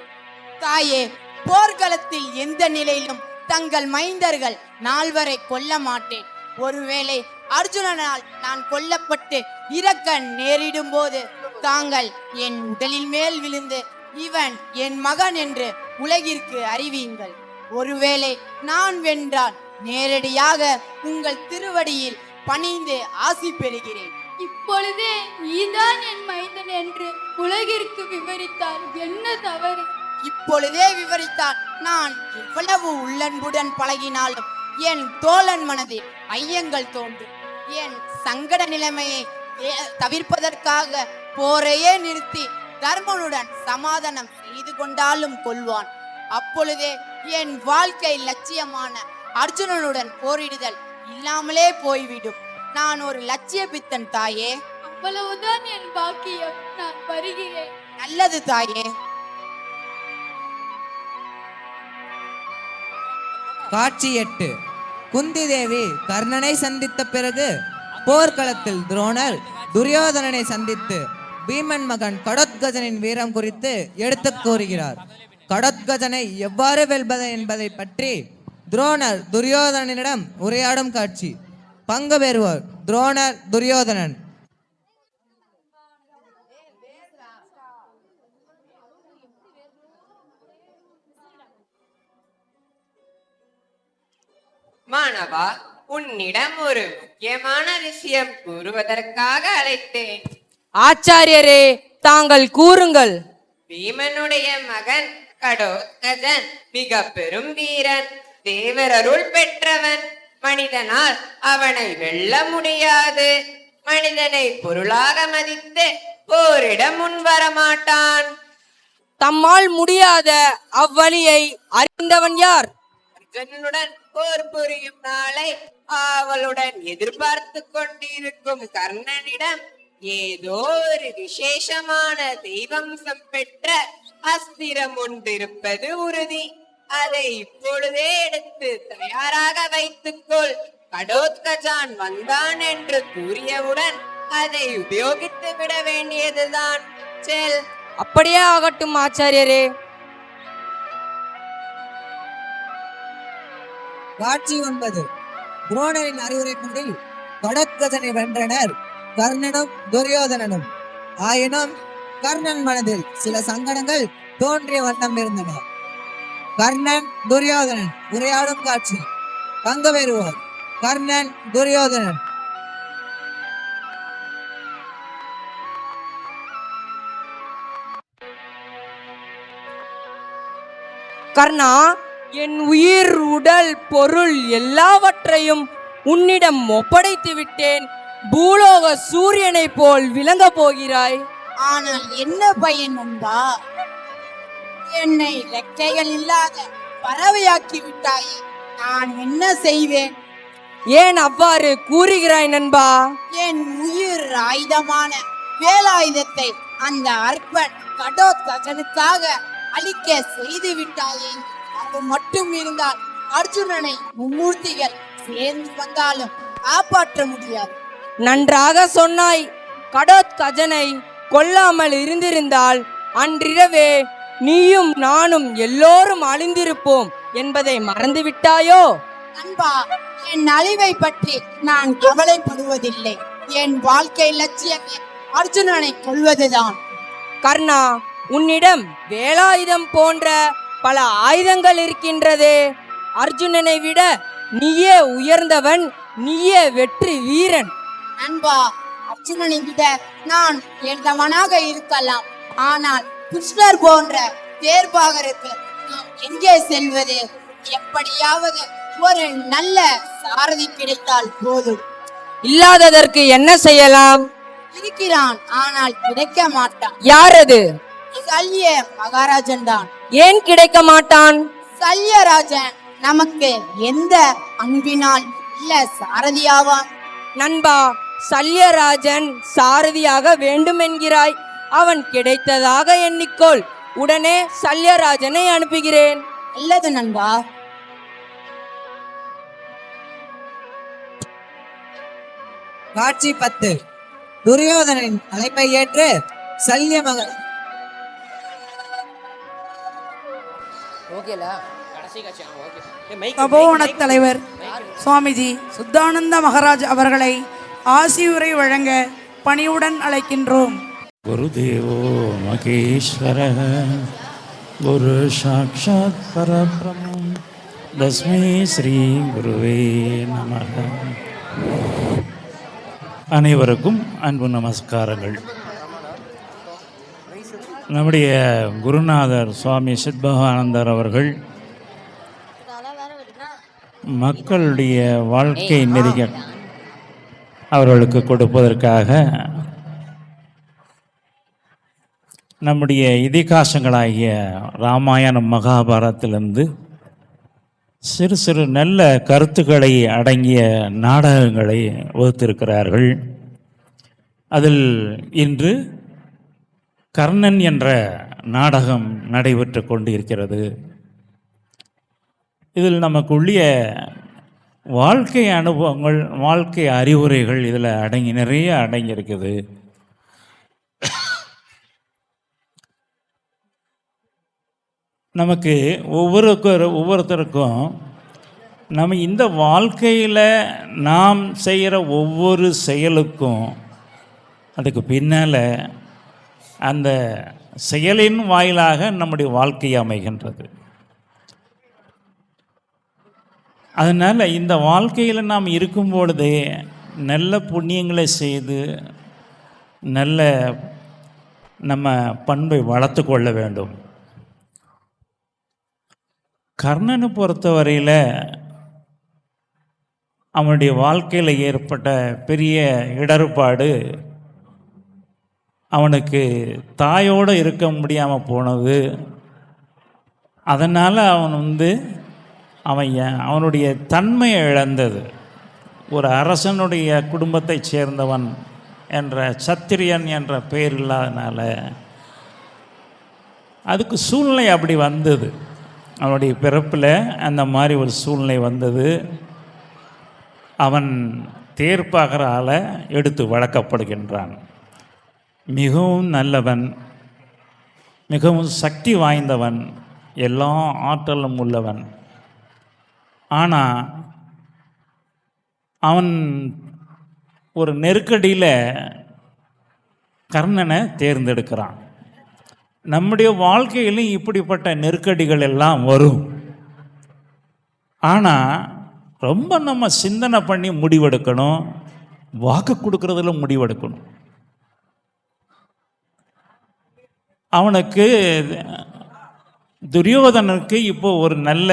தாயே, போர்க்களத்தில் எந்த நிலையிலும் தங்கள் மைந்தர்கள் 4 கொல்ல மாட்டேன். ஒருவேளை அர்ஜுனனால் நான் கொல்லப்பட்டு இறக்க நேரிடும் போது தாங்கள் என் உடலில் மேல் விழுந்து இவன் என் மகன் என்று உலகிற்கு அறிவியுங்கள். ஒருவேளை நான் வென்றால் நேரடியாக உங்கள் திருவடியில் பணிந்து ஆசி பெறுகிறேன்.
இப்பொழுதே நீதான் என் மைந்தன் என்று உலகிற்கு விவரித்தால் என்ன தவறு?
இப்பொழுதே விவரித்தால் நான் எவ்வளவு உள்ளன்புடன் பழகினாலும் என் தோழன் மனதில் ஐயங்கள் தோன்றும். என் சங்கட நிலைமையை தவிர்ப்பதற்காக போரையே நிறுத்தி தர்மனுடன் சமாதானம் செய்து கொண்டாலும் கொள்வான். அப்பொழுதே என் வாழ்க்கை லட்சியமான அர்ஜுனனுடன் போரிடுதல் இல்லாமலே போய்விடும். நான் ஒரு லட்சிய பித்தன் தாயே.
அவ்வளவுதான் என் பாக்கியம். நான் வருகிறேன்.
நல்லது தாயே.
காட்சி 8. குந்தி தேவி கர்ணனை சந்தித்த பிறகு போர்க்களத்தில் துரோணர் துரியோதனனை சந்தித்து பீமன் மகன் கடோத்கஜனின் வீரம் குறித்து எடுத்துக் கூறுகிறார். கடோத்கஜனை எவ்வாறு வெல்வது என்பதை பற்றி துரோணர் துரியோதனனிடம் உரையாடும் காட்சி. பங்கு பெறுவோர் துரோணர், துரியோதனன்.
மாணவா, உன்னிடம் ஒரு முக்கியமான விஷயம் கூறுவதற்காக அழைத்தேன்.
ஆச்சாரியரே, தாங்கள் கூறுங்கள்.
பீமனுடைய மகன் கடோத்கஜன் மிக பெரும் வீரன், தேவரருள் பெற்றவன். மனிதனால் அவனை வெல்ல முடியாது. மனிதனை பொருளாக மதித்து போரிட முன்வர மாட்டான்.
தம்மால் முடியாத அவ்வழியை அறிந்தவன் யார்?
அர்ஜுனனுடன் போர் புரியும் நாளை அவளுடன் எதிர்பார்த்து கொண்டிருக்கும் கர்ணனிடம் ஏதோ ஒரு விசேஷமான தெய்வம்சம் பெற்ற அஸ்திரம் ஒன்றிருப்பது உறுதி. அதை இப்பொழுதே எடுத்து தயாராக வைத்துக்கொள். கடோத்கஜான் வந்தான் என்று கூறியவுடன் அதை உபயோகித்து விட வேண்டியதுதான். செல்.
அப்படியே ஆகட்டும் ஆச்சாரியரே.
காட்சி 9. துரோணரின் அறிவுரைப்படி கடோத்கஜனை வென்றனர். கர்ணனும் துரியோதனனும். ஆயினும் கர்ணன் மனதில் சில சங்கடங்கள் தோன்றிய வண்ணம் இருந்தன. கர்ணன் துரியோதனன் உரையாடும் காட்சி. பங்கு பெறுவோர் கர்ணன் துரியோதனன்.
கர்ணா, என் உயிர் உடல் பொருள் எல்லாவற்றையும் உன்னிடம் ஒப்படைத்து விட்டேன். பூலோக சூரியனை போல் விளங்க போகிறாய்.
ஆனால் என்ன பயன் நண்பா? என்னை ரெக்கைகள் இல்லாத பறவையாக்கி விட்டாயே, நான் என்ன செய்வேன்?
ஏன் அவ்வாறு கூறுகிறாய் நண்பா?
என் உயிர் ஆயுதமான வேலாயுதத்தை அந்த அற்பன் கடோத்கஜனுக்காக அழிக்க செய்து விட்டாயே. அது மட்டும் இருந்தால் அர்ஜுனனை மும்மூர்த்திகள் சேர்ந்து வந்தாலும் காப்பாற்ற முடியாது.
நன்றாக சொன்னாய். கடோத்கஜனை கொல்லாமல் இருந்திருந்தால் அன்றிரவே நீயும் நானும் எல்லோரும் அழிந்திருப்போம் என்பதை மறந்துவிட்டாயோ?
நண்பா, என் அழிவை பற்றி நான் கவலைப்படுவதில்லை. என் வாழ்க்கை லட்சியமே அர்ஜுனனை கொல்வதுதான்.
கர்ணா, உன்னிடம் வேலாயுதம் போன்ற பல ஆயுதங்கள் இருக்கின்றதே. அர்ஜுனனை விட நீயே உயர்ந்தவன், நீயே வெற்றி வீரன்.
நண்பா, அர்ஜுனனை விட நான் உயர்ந்தவனாக இருக்கலாம். ஆனால் கிருஷ்ணர் போன்ற தேர்பாகருக்கு நாம் எங்கே செல்வது? எப்படியாவது ஒரு நல்ல சாரதி கிடைத்தால் போதும்.
இல்லாததற்கு என்ன செய்யலாம்?
இருக்கிறான், ஆனால் கிடைக்க மாட்டான்.
யார் அது?
சல்ய மகாராஜன் தான்.
ஏன் கிடைக்க மாட்டான்?
சல்யராஜன் நமக்கு எந்த அன்பினால் இல்ல சாரதியாவான்.
நண்பா, சல்யராஜன் சாரதியாக வேண்டும் என்கிறாய். அவன் கிடைத்ததாக எண்ணிக்கொள். உடனே சல்யராஜனை அனுப்புகிறேன்.
அல்லது நண்பா.
காட்சி 10. துரியோதனின் அழைப்பை ஏற்று சல்ய மகன்
தபோவன தலைவர் சுவாமிஜி சுத்தானந்த மகாராஜ் அவர்களை ஆசியுரை வழங்க பணிவுடன் அழைக்கின்றோம்.
குருதேவோ மகேஸ்வர குரு சாட்சாத் பரபிரம்மம் தஸ்மை ஸ்ரீ குருவே நமக. அனைவருக்கும் அன்பு நமஸ்காரங்கள். நம்முடைய குருநாதர் சுவாமி சித்பவானந்தர் அவர்கள் மக்களுடைய வாழ்க்கை நெறிகள் அவர்களுக்கு கொடுப்பதற்காக நம்முடைய இதிகாசங்களாகிய ராமாயணம் மகாபாரதத்திலிருந்து சிறு சிறு நல்ல கருத்துக்களை அடங்கிய நாடகங்களை வகுத்திருக்கிறார்கள். அதில் இன்று கர்ணன் என்ற நாடகம் நடைபெற்று கொண்டு இருக்கிறது. இதில் நமக்குள்ளிய வாழ்க்கை அனுபவங்கள், வாழ்க்கை அறிவுரைகள் இதில் நிறைய அடங்கியிருக்குது. நமக்கு ஒவ்வொருத்தருக்கும் நம்ம இந்த வாழ்க்கையில் நாம் செய்கிற ஒவ்வொரு செயலுக்கும் அதுக்கு பின்னால் அந்த செயலின் வாயிலாக நம்முடைய வாழ்க்கை அமைகின்றது. அதனால் இந்த வாழ்க்கையில் நாம் இருக்கும் பொழுதே நல்ல புண்ணியங்களை செய்து நல்ல நம்ம பண்பை வளர்த்து கொள்ள வேண்டும். கர்ணனை பொறுத்தவரையில் அவனுடைய வாழ்க்கையில் ஏற்பட்ட பெரிய இடர்பாடு அவனுக்கு தாயோடு இருக்க முடியாமல் போனது. அதனால் அவனுடைய தன்மையை இழந்தது. ஒரு அரசனுடைய குடும்பத்தை சேர்ந்தவன் என்ற சத்திரியன் என்ற பெயர் இல்லாதனால அதுக்கு சூழ்நிலை அப்படி வந்தது. அவனுடைய பிறப்பில் அந்த மாதிரி ஒரு சூழ்நிலை வந்தது. அவன் தேர்ப்பாகரால் எடுத்து வளர்க்கப்படுகின்றான். மிகவும் நல்லவன், மிகவும் சக்தி வாய்ந்தவன், எல்லா ஆற்றலும் உள்ளவன். ஆனால் அவன் ஒரு நெருக்கடியில் கர்ணனை தேர்ந்தெடுக்கிறான். நம்முடைய வாழ்க்கையிலும் இப்படிப்பட்ட நெருக்கடிகள் எல்லாம் வரும். ஆனால் ரொம்ப நம்ம சிந்தனை பண்ணி முடிவெடுக்கணும், வாக்கு கொடுக்கறதுல முடிவெடுக்கணும். அவனுக்கு துரியோதனனுக்கு இப்போ ஒரு நல்ல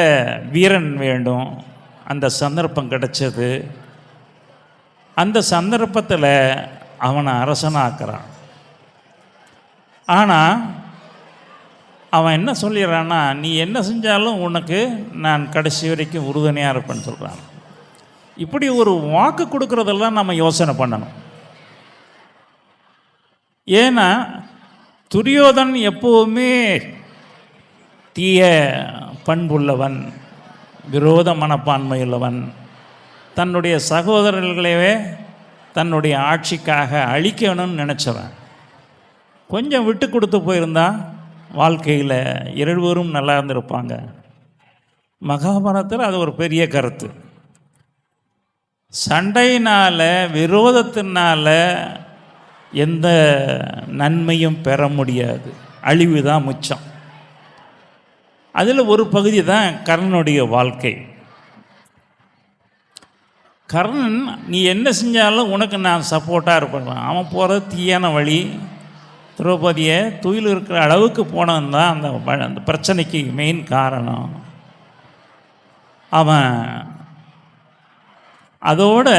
வீரன் வேண்டும். அந்த சந்தர்ப்பம் கிடைச்சது. அந்த சந்தர்ப்பத்தில் அவனை அரசனாக்குறான். ஆனால் அவன் என்ன சொல்லிடுறான்னா, நீ என்ன செஞ்சாலும் உனக்கு நான் கடைசி வரைக்கும் உறுதுணையாக இருப்பேன்னு சொல்கிறான். இப்படி ஒரு வாக்கு கொடுக்குறதெல்லாம் நம்ம யோசனை பண்ணணும். ஏன்னா துரியோதன் எப்போவுமே தீய பண்புள்ளவன், விரோத மனப்பான்மையுள்ளவன், தன்னுடைய சகோதரர்களையே தன்னுடைய ஆட்சிக்காக அழிக்கணும்னு நினச்சவன். கொஞ்சம் விட்டு கொடுத்து போயிருந்தா வாழ்க்கையில் இருவரும் நல்லா இருந்திருப்பாங்க. மகாபாரதத்தில் அது ஒரு பெரிய கருத்து. சண்டையினால், விரோதத்தினால எந்த நன்மையும் பெற முடியாது, அழிவு தான் மிச்சம். அதில் ஒரு பகுதி தான் கர்ணனுடைய வாழ்க்கை. கர்ணன் நீ என்ன செஞ்சாலும் உனக்கு நான் சப்போர்ட்டாக இருப்பேன். அவன் போகிறது தீயான வழி. திரௌபதியை துயில் இருக்கிற அளவுக்கு போனவன் தான் அந்த பிரச்சனைக்கு மெயின் காரணம். அவன் அதோட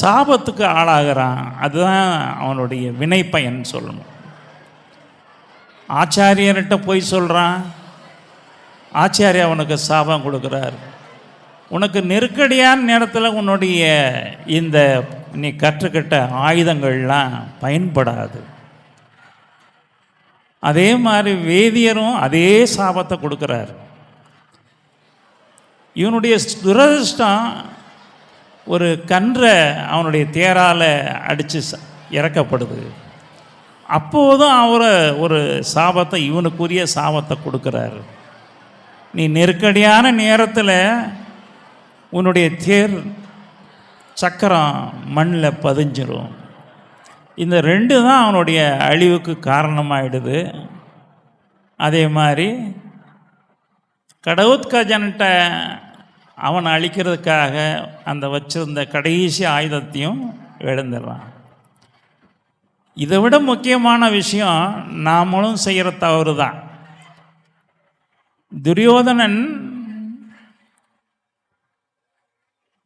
சாபத்துக்கு ஆளாகிறான். அதுதான் அவனுடைய வினை பயன் சொல்லணும். ஆச்சாரியர்கிட்ட போய் சொல்கிறான். ஆச்சாரியா அவனுக்கு சாபம் கொடுக்குறார். உனக்கு நெருக்கடியான நேரத்தில் உன்னுடைய இந்த நீ கற்றுக்கிட்ட ஆயுதங்கள்லாம் பயன்படாது. அதே மாதிரி வேதியரும் அதே சாபத்தை கொடுக்குறார். இவனுடைய துரதிர்ஷ்டம், ஒரு கன்றை அவனுடைய தேரால் அடித்து இறக்கப்படுது. அப்போதும் அவரை ஒரு சாபத்தை, இவனுக்குரிய சாபத்தை கொடுக்குறாரு. நீ நெருக்கடியான நேரத்தில் உன்னுடைய தேர் சக்கரம் மண்ணில் பதிஞ்சிரும். இந்த ரெண்டு தான் அவனுடைய அழிவுக்கு காரணமாயிடுது. அதே மாதிரி கடவுத்கஜன்ட்ட அவனை அழிக்கிறதுக்காக அந்த வச்சிருந்த கடைசி ஆயுதத்தையும் இழந்துடுறான். இதை விட முக்கியமான விஷயம், நாமளும் செய்கிற தவறு தான்.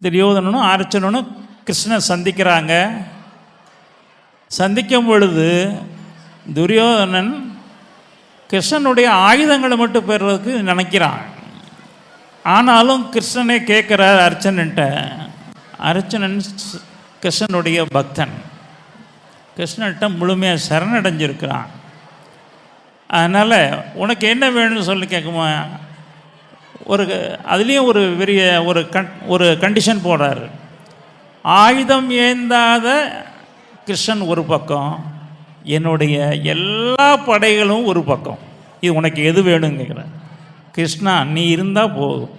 துரியோதனனும் அர்ஜுனனும் கிருஷ்ணன் சந்திக்கிறாங்க. சந்திக்கும் பொழுது துரியோதனன் கிருஷ்ணனுடைய ஆயுதங்களை மட்டும் பெறுறதுக்கு நினைக்கிறான். ஆனாலும் கிருஷ்ணனே கேட்குறார் அர்ஜுனன்ட்ட. அர்ஜுனன் கிருஷ்ணனுடைய பக்தன், கிருஷ்ணன்கிட்ட முழுமையாக சரணடைஞ்சிருக்கிறான். அதனால் உனக்கு என்ன வேணும்னு சொல்லி கேட்குமா, அதுலேயும் ஒரு கண்டிஷன் போடுறாரு. ஆயுதம் ஏந்தாத கிருஷ்ணன் ஒரு பக்கம், என்னுடைய எல்லா படைகளும் ஒரு பக்கம். இது உனக்கு எது வேணும்னு கேட்குறேன். கிருஷ்ணா நீ இருந்தால் போதும்.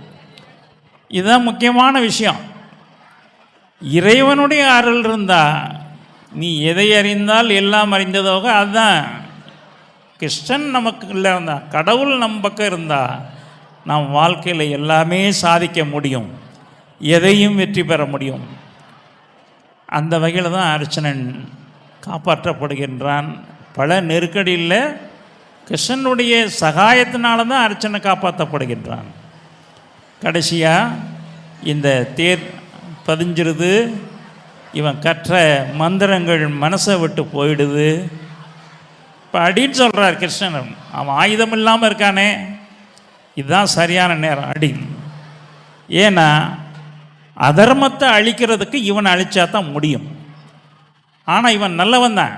இதுதான் முக்கியமான விஷயம். இறைவனுடைய அருள் இருந்தால், நீ எதை அறிந்தால் எல்லாம் அறிந்ததாக, அதுதான் கிருஷ்ணன் நமக்கு இல்லை இருந்தால், கடவுள் நம் பக்கம் இருந்தால் நாம் வாழ்க்கையில் எல்லாமே சாதிக்க முடியும், எதையும் வெற்றி பெற முடியும். அந்த வகையில் தான் அர்ஜுனன் காப்பாற்றப்படுகின்றான். பல நெருக்கடியில் கிருஷ்ணனுடைய சகாயத்தினால தான் அர்ஜுனன் காப்பாற்றப்படுகின்றான். கடைசியாக இந்த தேர் பதிஞ்சிருது. இவன் கற்ற மந்திரங்கள் மனசை விட்டு போயிடுது. இப்போ அடின்னு சொல்கிறார் கிருஷ்ணன். அவன் ஆயுதம் இல்லாமல் இருக்கானே, இதுதான் சரியான நேரம் அடி. ஏன்னா அதர்மத்தை அழிக்கிறதுக்கு இவன் அழிச்சா தான் முடியும். ஆனால் இவன் நல்லவன் தான்,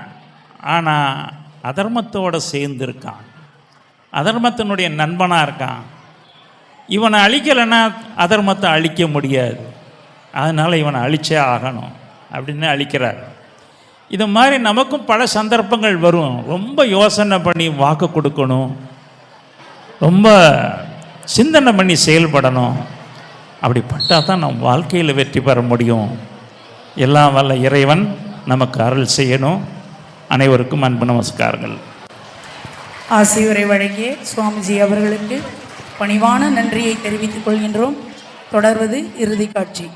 ஆனால் அதர்மத்தோடு சேர்ந்துருக்கான், அதர்மத்தினுடைய நண்பனாக இருக்கான். இவனை அழிக்கலைன்னா அதர்மத்தை அழிக்க முடியாது. அதனால் இவனை அழிச்சே ஆகணும் அப்படின்னு அழிக்கிறார். இது மாதிரி நமக்கும் பல சந்தர்ப்பங்கள் வரும். ரொம்ப யோசனை பண்ணி வாக்கு கொடுக்கணும், ரொம்ப சிந்தனை பண்ணி செயல்படணும். அப்படிப்பட்டால் தான் நம் வாழ்க்கையில் வெற்றி பெற முடியும். எல்லாம் வல்ல இறைவன் நமக்கு அருள் செய்யணும். அனைவருக்கும் அன்பு நமஸ்காரங்கள்.
ஆசியுரை வழங்கிய சுவாமிஜி அவர்களுக்கு பணிவான நன்றியை தெரிவித்துக் கொள்கின்றோம். தொடர்வது இறுதி காட்சி.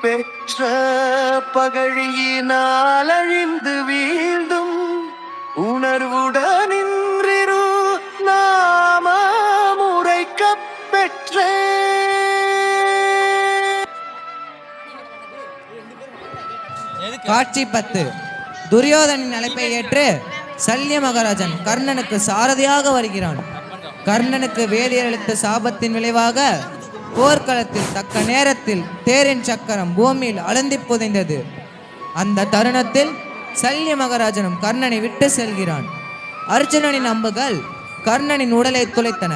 பெற்ற பகழியினால் அழிந்து வீழ்ந்தும் உணர்வுடனின்றிரு நாம முறைக்கப் பெற்ற
காட்சி 10. துரியோதனின் அழைப்பை ஏற்று சல்ய மகாராஜன் கர்ணனுக்கு சாரதியாக வருகிறான். கர்ணனுக்கு வேதியர் அளித்த சாபத்தின் விளைவாக போர்க்களத்தில் தக்க நேரத்தில் தேரின் சக்கரம் பூமியில் அழுந்தி புதைந்தது. அந்த தருணத்தில் சல்ய மகாராஜனும் கர்ணனை விட்டு செல்கிறான். அர்ஜுனனின் அம்புகள் கர்ணனின் உடலை துளைத்தன.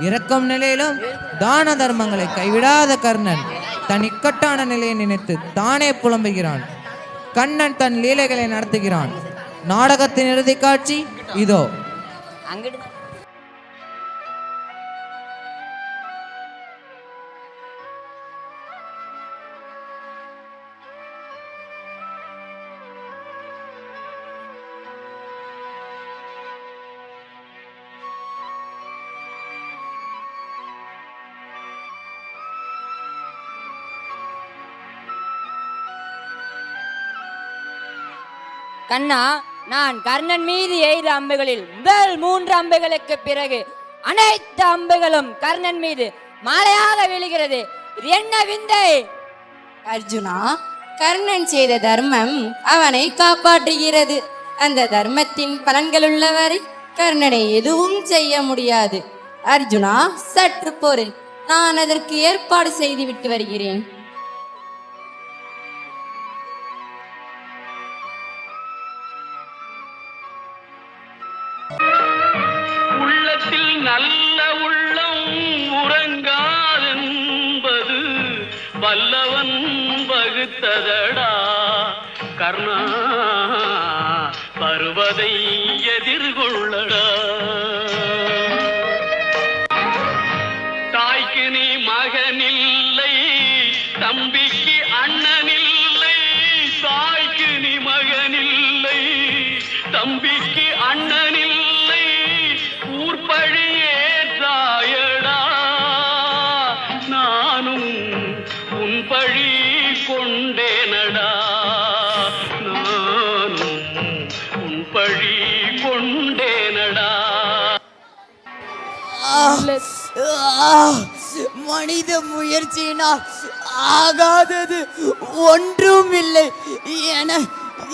இறக்கும் நிலையிலும் தான தர்மங்களை கைவிடாத கர்ணன் தன் இக்கட்டான நிலையை நினைத்து தானே புலம்புகிறான். கண்ணன் தன் லீலைகளை நடத்துகிறான். நாடகத்தின் இறுதி காட்சி இதோ.
கண்ணா, நான் கர்ணன் மீது எய்த அம்புகளில் முதல் 3 அம்புகளுக்கு பிறகு அனைத்து அம்புகளும் கர்ணன் மீது மாலையாக விழுகிறது. இது என்ன விந்தை?
அர்ஜுனா, கர்ணன் செய்த தர்மம் அவனை காப்பாற்றுகிறது. அந்த தர்மத்தின் பலன்கள் உள்ளவரை கர்ணனை எதுவும் செய்ய முடியாது. அர்ஜுனா, சற்று பொறு, நான் அதற்கு ஏற்பாடு செய்துவிட்டு வருகிறேன்.
உள்ளத்தில் நல்ல உள்ளம் உறங்காதென்பது வல்லவன் வகுத்ததடா கர்ணா, வருவதை எதிர்கொள்ளடா. தாய்க்கு நீ மகனில்லை, தம்பிக்கு அண்ணனில்லை. தாய்க்கு நீ மகனில்லை, தம்பிக்கு அண்ணனில்லை. ஊர்பழியேற்றாயடா, நானும் உன் பழி கொண்டேனடா. நானும் உன் பழி கொண்டேனடா.
மனித முயற்சியினால் ஆகாதது ஒன்றும் இல்லை என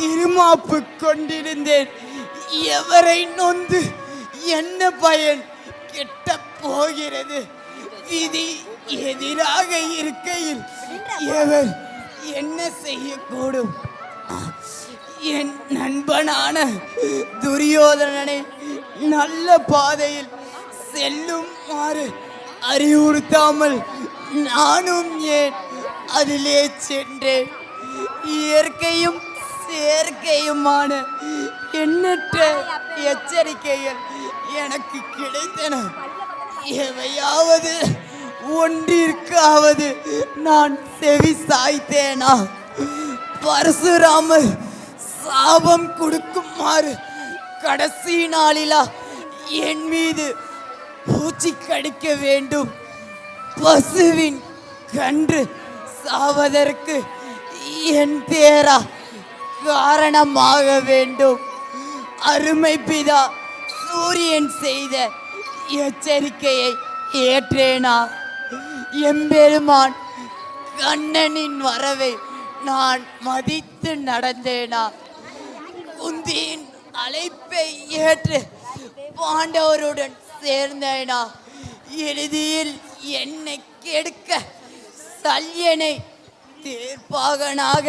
இருமாப்பு கொண்டிருந்தேன். எவரை நொந்து என்ன பயன்? கெட்ட போகிறது. விதி எதிராக இருக்கையில் எவர் என்ன செய்யக்கூடும்? என் நண்பனான துரியோதனனை நல்ல பாதையில் செல்லுமாறு அறிவுறுத்தாமல் நானும் ஏன் அதிலே சென்றேன்? இயற்கையும் செயற்கையுமான எண்ணற்ற எச்சரிக்கைகள் எனக்கு கிடைத்தன. எவையாவது ஒன்றிற்காவது நான் செவி சாய்த்தேனா? பரசுராமர் சாபம் கொடுக்குமாறு கடைசி நாளிலா என் மீது பூச்சி கடிக்க வேண்டும்? பசுவின் கன்று சாவதற்கு என் தேரா காரணமாக வேண்டும்? அருமை பிதா சூரியன் செய்த எச்சரிக்கையை ஏற்றேனா? எம்பெருமான் கண்ணனின் வரவை நான் மதித்து நடந்தேனா? குந்தியின் அழைப்பை ஏற்று பாண்டவருடன் சேர்ந்தேனா? இறுதியில் என்னை கெடுக்க சல்யனை தேர்ப்பாகனாக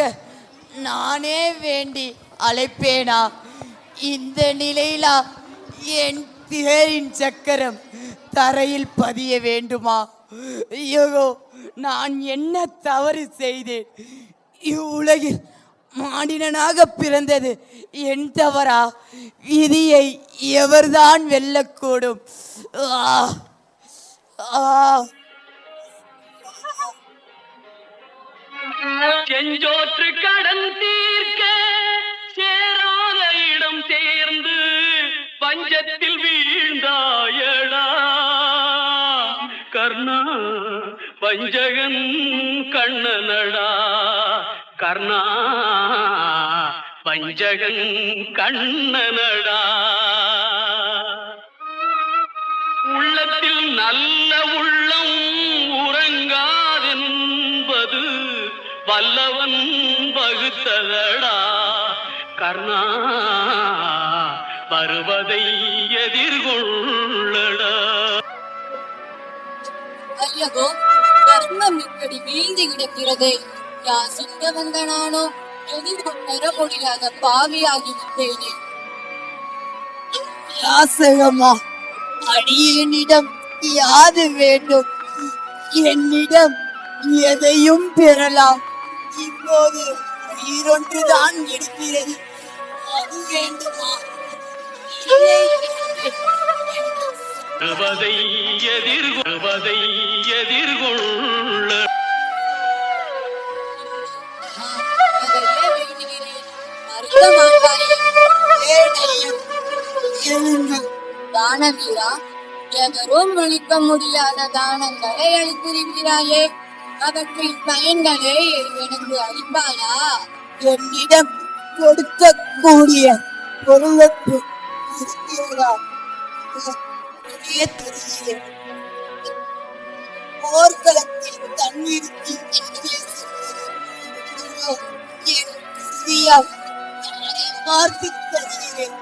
நானே வேண்டி அழைப்பேனா? இந்த நிலையிலா என் தேரின் சக்கரம் தரையில் பதிய வேண்டுமா? ஐயோ, நான் என்ன தவறு செய்தேன்? இவ்வுலகில் மானிடனாக பிறந்தது என் தவறா? விதியை எவர்தான் வெல்லக்கூடும்?
செஞ்சோற்று கடன் தீர்க்க சேராத இடம் சேர்ந்து பஞ்சத்தில் வீழ்ந்தாயடா கர்ணா பஞ்சகன் கண்ணனடா கர்ணா பஞ்சகன் கண்ணனடா உள்ளத்தில் நல்ல உள்ளம் உறங்காதென்பது வல்லவன் வகுத்ததடா கர்ணா வருவதை எதிர்கொள்ளடா.
ஐயகோ கர்ணம் இப்படி வீழ்ந்து கிடக்கிறதே, யார் சிங்க வந்த நானோ எதிர்கொள்ள முடியாத பாவியாகிவிட்டேனே.
யாசகமா, அடியேனிடம் யாது வேண்டும்? என்னிடம் எதையும் பெறலாம். இப்போது உயிரொன்றுதான் இருக்கிறது, அது வேண்டுமா?
வருவதை எதிர்கொள்ள
தானவீரா, எவரும் அளிக்க முடியாத தானங்களை அளித்திருக்கிறாயே, அவற்றின் பயன்களை எனக்கு அளிப்பாயா?
என்னிடம் கொடுக்கக்கூடிய பொருளுக்கு இருக்கிறதா? போர்க்களத்தில் தண்ணீருக்கு பார்த்து தருகிறேன்.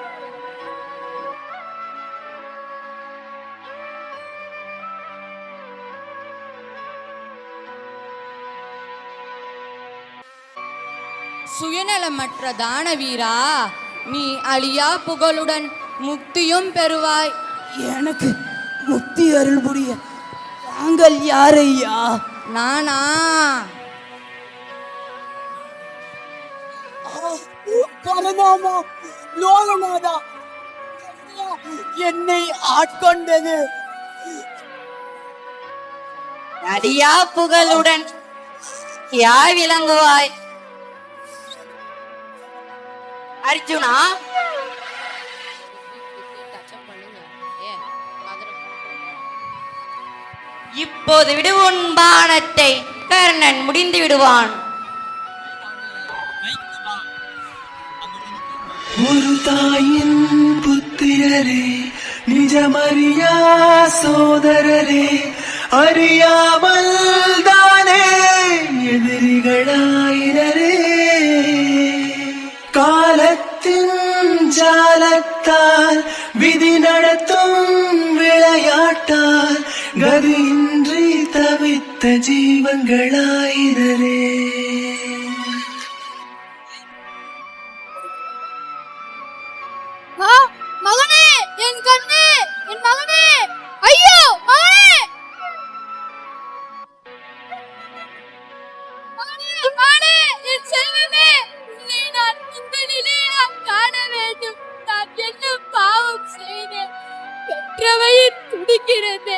சுயநலமற்ற தானவீரா, நீ அழியா புகழுடன் முக்தியும் பெறுவாய்.
எனக்கு முக்தி அருள் புரிய தாங்கள் யாரையா?
நானா?
பரமாமா, லோகநாதா, என்னை ஆட்கொண்டது.
அடியா புகழுடன் யார் விளங்குவாய்? அர்ஜுனா, இப்போது விடு உன் பானத்தை, கர்ணன் முடிந்து விடுவான்.
ஒரு தாயின் புத்திரரே, நிஜமறியா சோதரரே, அறியாமல் தானே எதிரிகளாயினரே. காலத்தின் ஜாலத்தால் விதி நடத்தும் விளையாட்டால் கதியின்றி தவித்த ஜீவன்களாயினரே.
மகனே, என் கண்ணே, என் மகனே, ஐயோ மகனே, மகனே, என் செல்வமே, உன்னை நான் இந்த நிலையில காண வேண்டும். நான் என்ன பாவம் செய்தேன்? பெற்றவையின் துடிக்கிறது,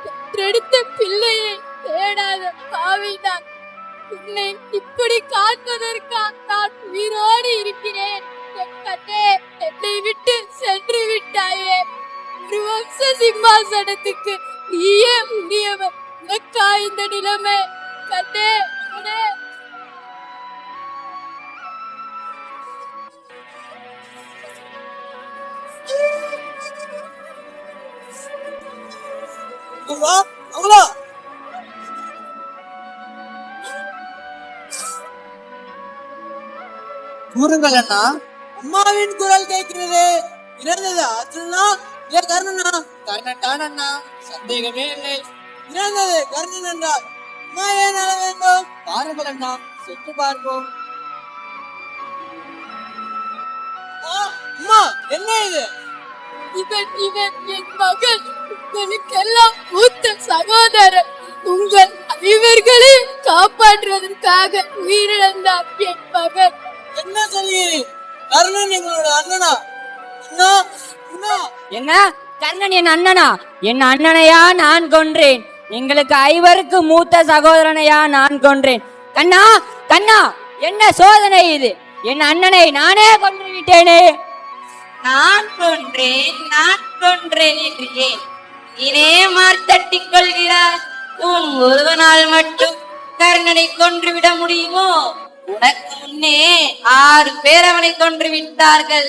பெற்றெடுத்த பிள்ளையை தேடாத பாவி நான். உன்னை இப்படி காண்பதற்காக நான் உயிரோடு இருக்கிறேன். என் கண்ணே, என்னை விட்டு சென்று விட்டாயே. ஒரு வம்ச சிம்மாசனத்துக்கு நீயே உரியவன். உனக்கா இந்த நிலைமை? கண்ணே, கண்ணே.
கூறுங்கள் அண்ணா. அம்மாவின் குரல் கேட்கிறது. இறந்தது அர்ஜுனா இல்ல கர்ணனா? கர்ணன் தான் அண்ணா, சந்தேகமே இல்லை. இறந்தது கர்ணன் என்றால் அம்மா ஏன் அழ வேண்டும்? பாருங்கள் அண்ணா, சென்று பார்ப்போம். அம்மா, என்ன இது?
இவன் என் மகன், உங்களுக்கெல்லாம் மூத்த சகோதரன். உங்கள் அனைவர்களையும் காப்பாற்றுவதற்காக உயிரிழந்தார் என் மகன்.
என்ன சொல்கிறீர்? கர்ணன் எங்களோட அண்ணனா? அண்ணா, அண்ணா.
என்ன, கர்ணன் என் அண்ணனா? என் அண்ணனையா நான் கொன்றேன்? எங்களுக்கு ஐவருக்கு மூத்த சகோதரனையா நான் கொன்றேன்? கண்ணா, கண்ணா, என்ன சோதனை இது? என் அண்ணனை நானே கொன்று விட்டேனே.
நான் கொன்றேன் என்று ஏன் இனே மார்த்தட்டிக் கொள்கிறார்? உன் ஒருவனால் மட்டும் கர்ணனை கொன்று விட முடியுமோ? உனக்கு முன்னே 6 பேர் அவனை கொன்று விட்டார்கள்.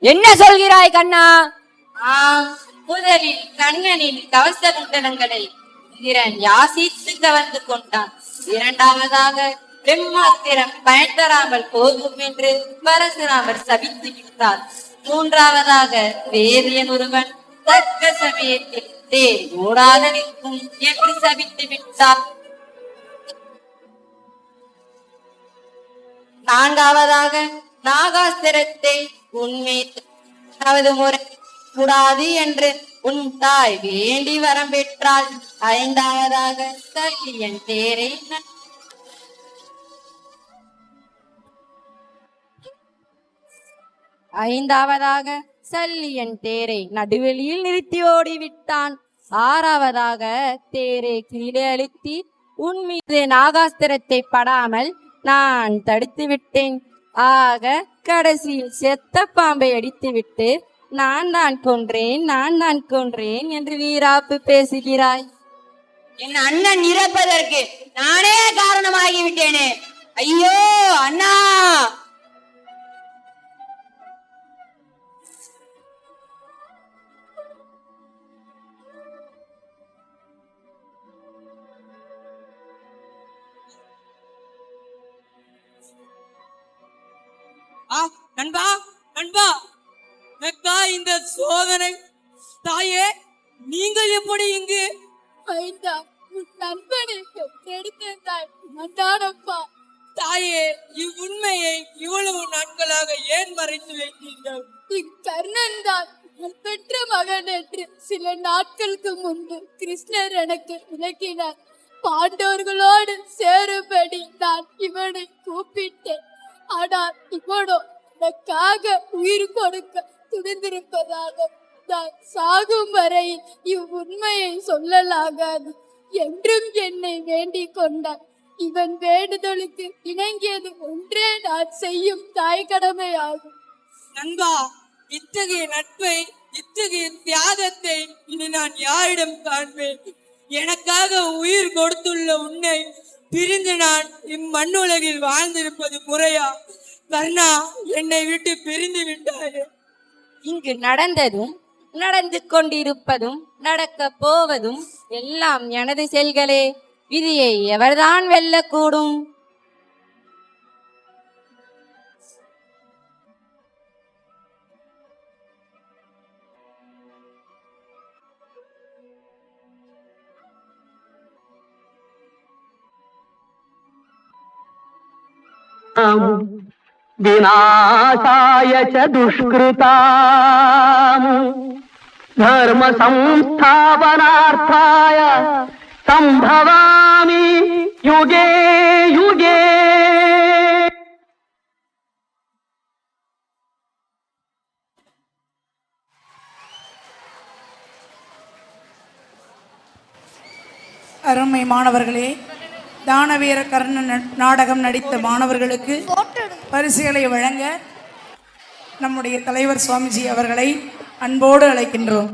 என்ன சொல்கிறாய் கண்ணா?
ஆம், முதலில் கண்ணனின் கவச குண்டலங்களை இந்திரன் யாசித்து கவர்ந்து கொண்டான். இரண்டாவதாக பிரம்மாஸ்திரம் பயன்பெறாமல் போகும் என்று பரசுராமர் சபித்து விட்டார். மூன்றாவதாக வேதியன் ஒருவன் தக்க சமயத்தில் தேர் ஓடாத நிற்கும் என்று சபித்து விட்டார். நான்காவதாக நாகாஸ்திரத்தை உண்மையாவது முறை கூடாது என்று உன் தாய் வேண்டி வரம் பெற்றாள். ஐந்தாவதாக சல்லியன் தேரை நடுவெளியில் நிறுத்தி ஓடிவிட்டான். ஆறாவதாக தேரை கீழே அழுத்தி உன் மீது நாகாஸ்திரத்தை படாமல் நான் தடுத்து விட்டேன். ஆக கடைசியில் செத்த பாம்பை அடித்துவிட்டு நான் தான் கொன்றேன் என்று வீராப்பு பேசுகிறாய்.
என் அண்ணன் இறப்பதற்கு நானே காரணமாகிவிட்டேனே. ஐயோ அண்ணா!
நண்பா, இந்த சோதனை தாயே, நீங்கள் எப்படி இங்கு? தாயே, இவ்வுண்மையை இவ்வளவு நாட்களாக ஏன் மறைத்து வைத்தீர்கள்?
கர்ணன் தான் பெற்ற மகன் என்று சில நாட்களுக்கு முன்பு கிருஷ்ணர் எனக்கு விளக்கினார். பாண்டவர்களோடு சேரும்படி நான் இவனை கூப்பிட்டேன். ஆனால் இவனோ எனக்காக உயிர் கொடுக்க துணிந்திருப்பதாக நான் சாகும் வரையில் இவ்வுண்மையை சொல்லலாகாது என்றும் என்னை வேண்டிக் கொண்டான். இவன் வேண்டுதலுக்கு இணங்கியது ஒன்றே நான் செய்யும் தாய் கடமையாகும்.
நண்பா, இத்தகைய நட்பை, இத்தகைய தியாகத்தை இனி நான் யாரிடம் காண்பேன்? எனக்காக உயிர் கொடுத்துள்ள உன்னை பிரிந்து நான் இம்மண்ணுலகில் வாழ்ந்திருப்பது முறையா? கர்ணா, என்னை விட்டு பிரிந்து விட்டாயே.
இங்கு நடந்ததும் நடந்து கொண்டிருப்பதும் நடக்க போவதும் எல்லாம் எனது செயல்களே. விதியை எவர்தான் வெல்லக்கூடும்?
विनाशाय च दुष्कृताम् धर्म संस्थापनार्थाय संभवामि युगे युगे.
அருமை மாணவர்களே, தானவீர கர்ணன் நாடகம் நடித்த மாணவர்களுக்கு பரிசுகளை வழங்க நம்முடைய தலைவர் சுவாமிஜி அவர்களை அன்போடு அழைக்கின்றோம்.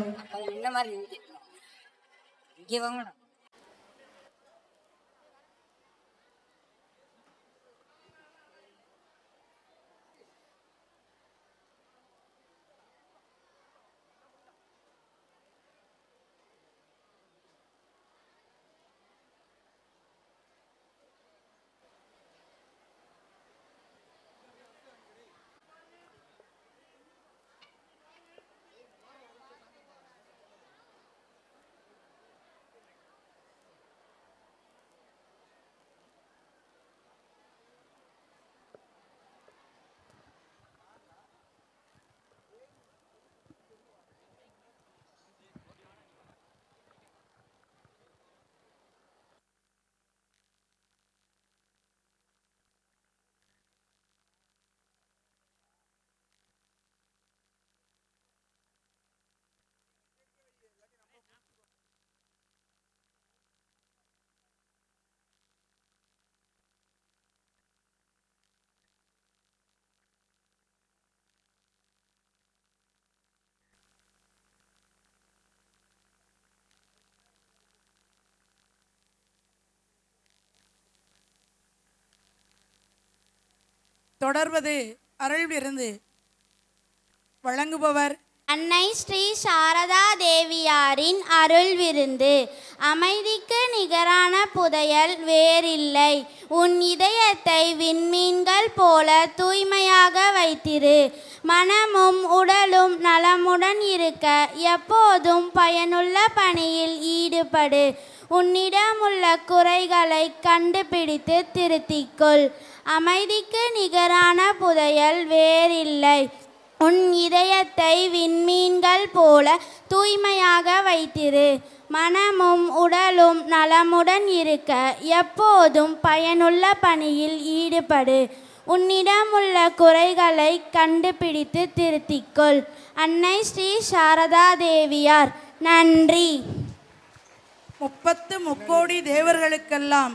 தொடர்வது அருள் விருந்து. வழங்குபவர்
அன்னை ஸ்ரீ சாரதா தேவியாரின் அருள் விருந்து. அமைதிக்கு நிகரான புதையல் வேறில்லை. உன் இதயத்தை விண்மீன்கள் போல தூய்மையாக வைத்திரு. மனமும் உடலும் நலமுடன் இருக்க எப்போதும் பயனுள்ள பணியில் ஈடுபடு. உன்னிடமுள்ள குறைகளை கண்டுபிடித்து திருத்திக்கொள். அமைதிக்கு நிகரான புதையல் வேறில்லை. உன் இதயத்தை விண்மீன்கள் போல தூய்மையாக வைத்திரு. மனமும் உடலும் நலமுடன் இருக்க எப்போதும் பயனுள்ள பணியில் ஈடுபடு. உன்னிடமுள்ள குறைகளை கண்டுபிடித்து திருத்திக்கொள். அன்னை ஸ்ரீ சாரதா தேவியார். நன்றி.
30 முக்கோடி தேவர்களுக்கெல்லாம்